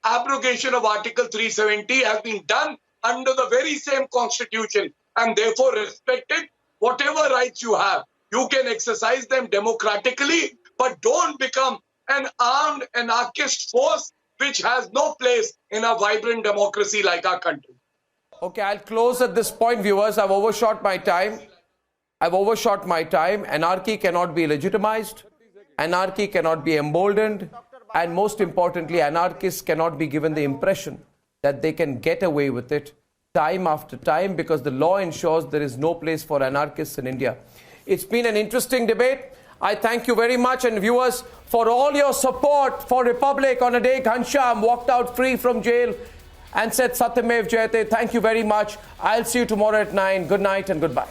[SPEAKER 6] abrogation of Article 370, has been done under the very same Constitution. And therefore respected. Whatever rights you have, you can exercise them democratically, but don't become an armed anarchist force which has no place in a vibrant democracy like our country.
[SPEAKER 1] Okay, I'll close at this point, viewers. I've overshot my time. Anarchy cannot be legitimized. Anarchy cannot be emboldened. And most importantly, anarchists cannot be given the impression that they can get away with it time after time, because the law ensures there is no place for anarchists in India. It's been an interesting debate. I thank you very much, and viewers, for all your support for Republic on a day Ghanshyam walked out free from jail and said Satyamev Jayate. Thank you very much. I'll see you tomorrow at 9. Good night and goodbye.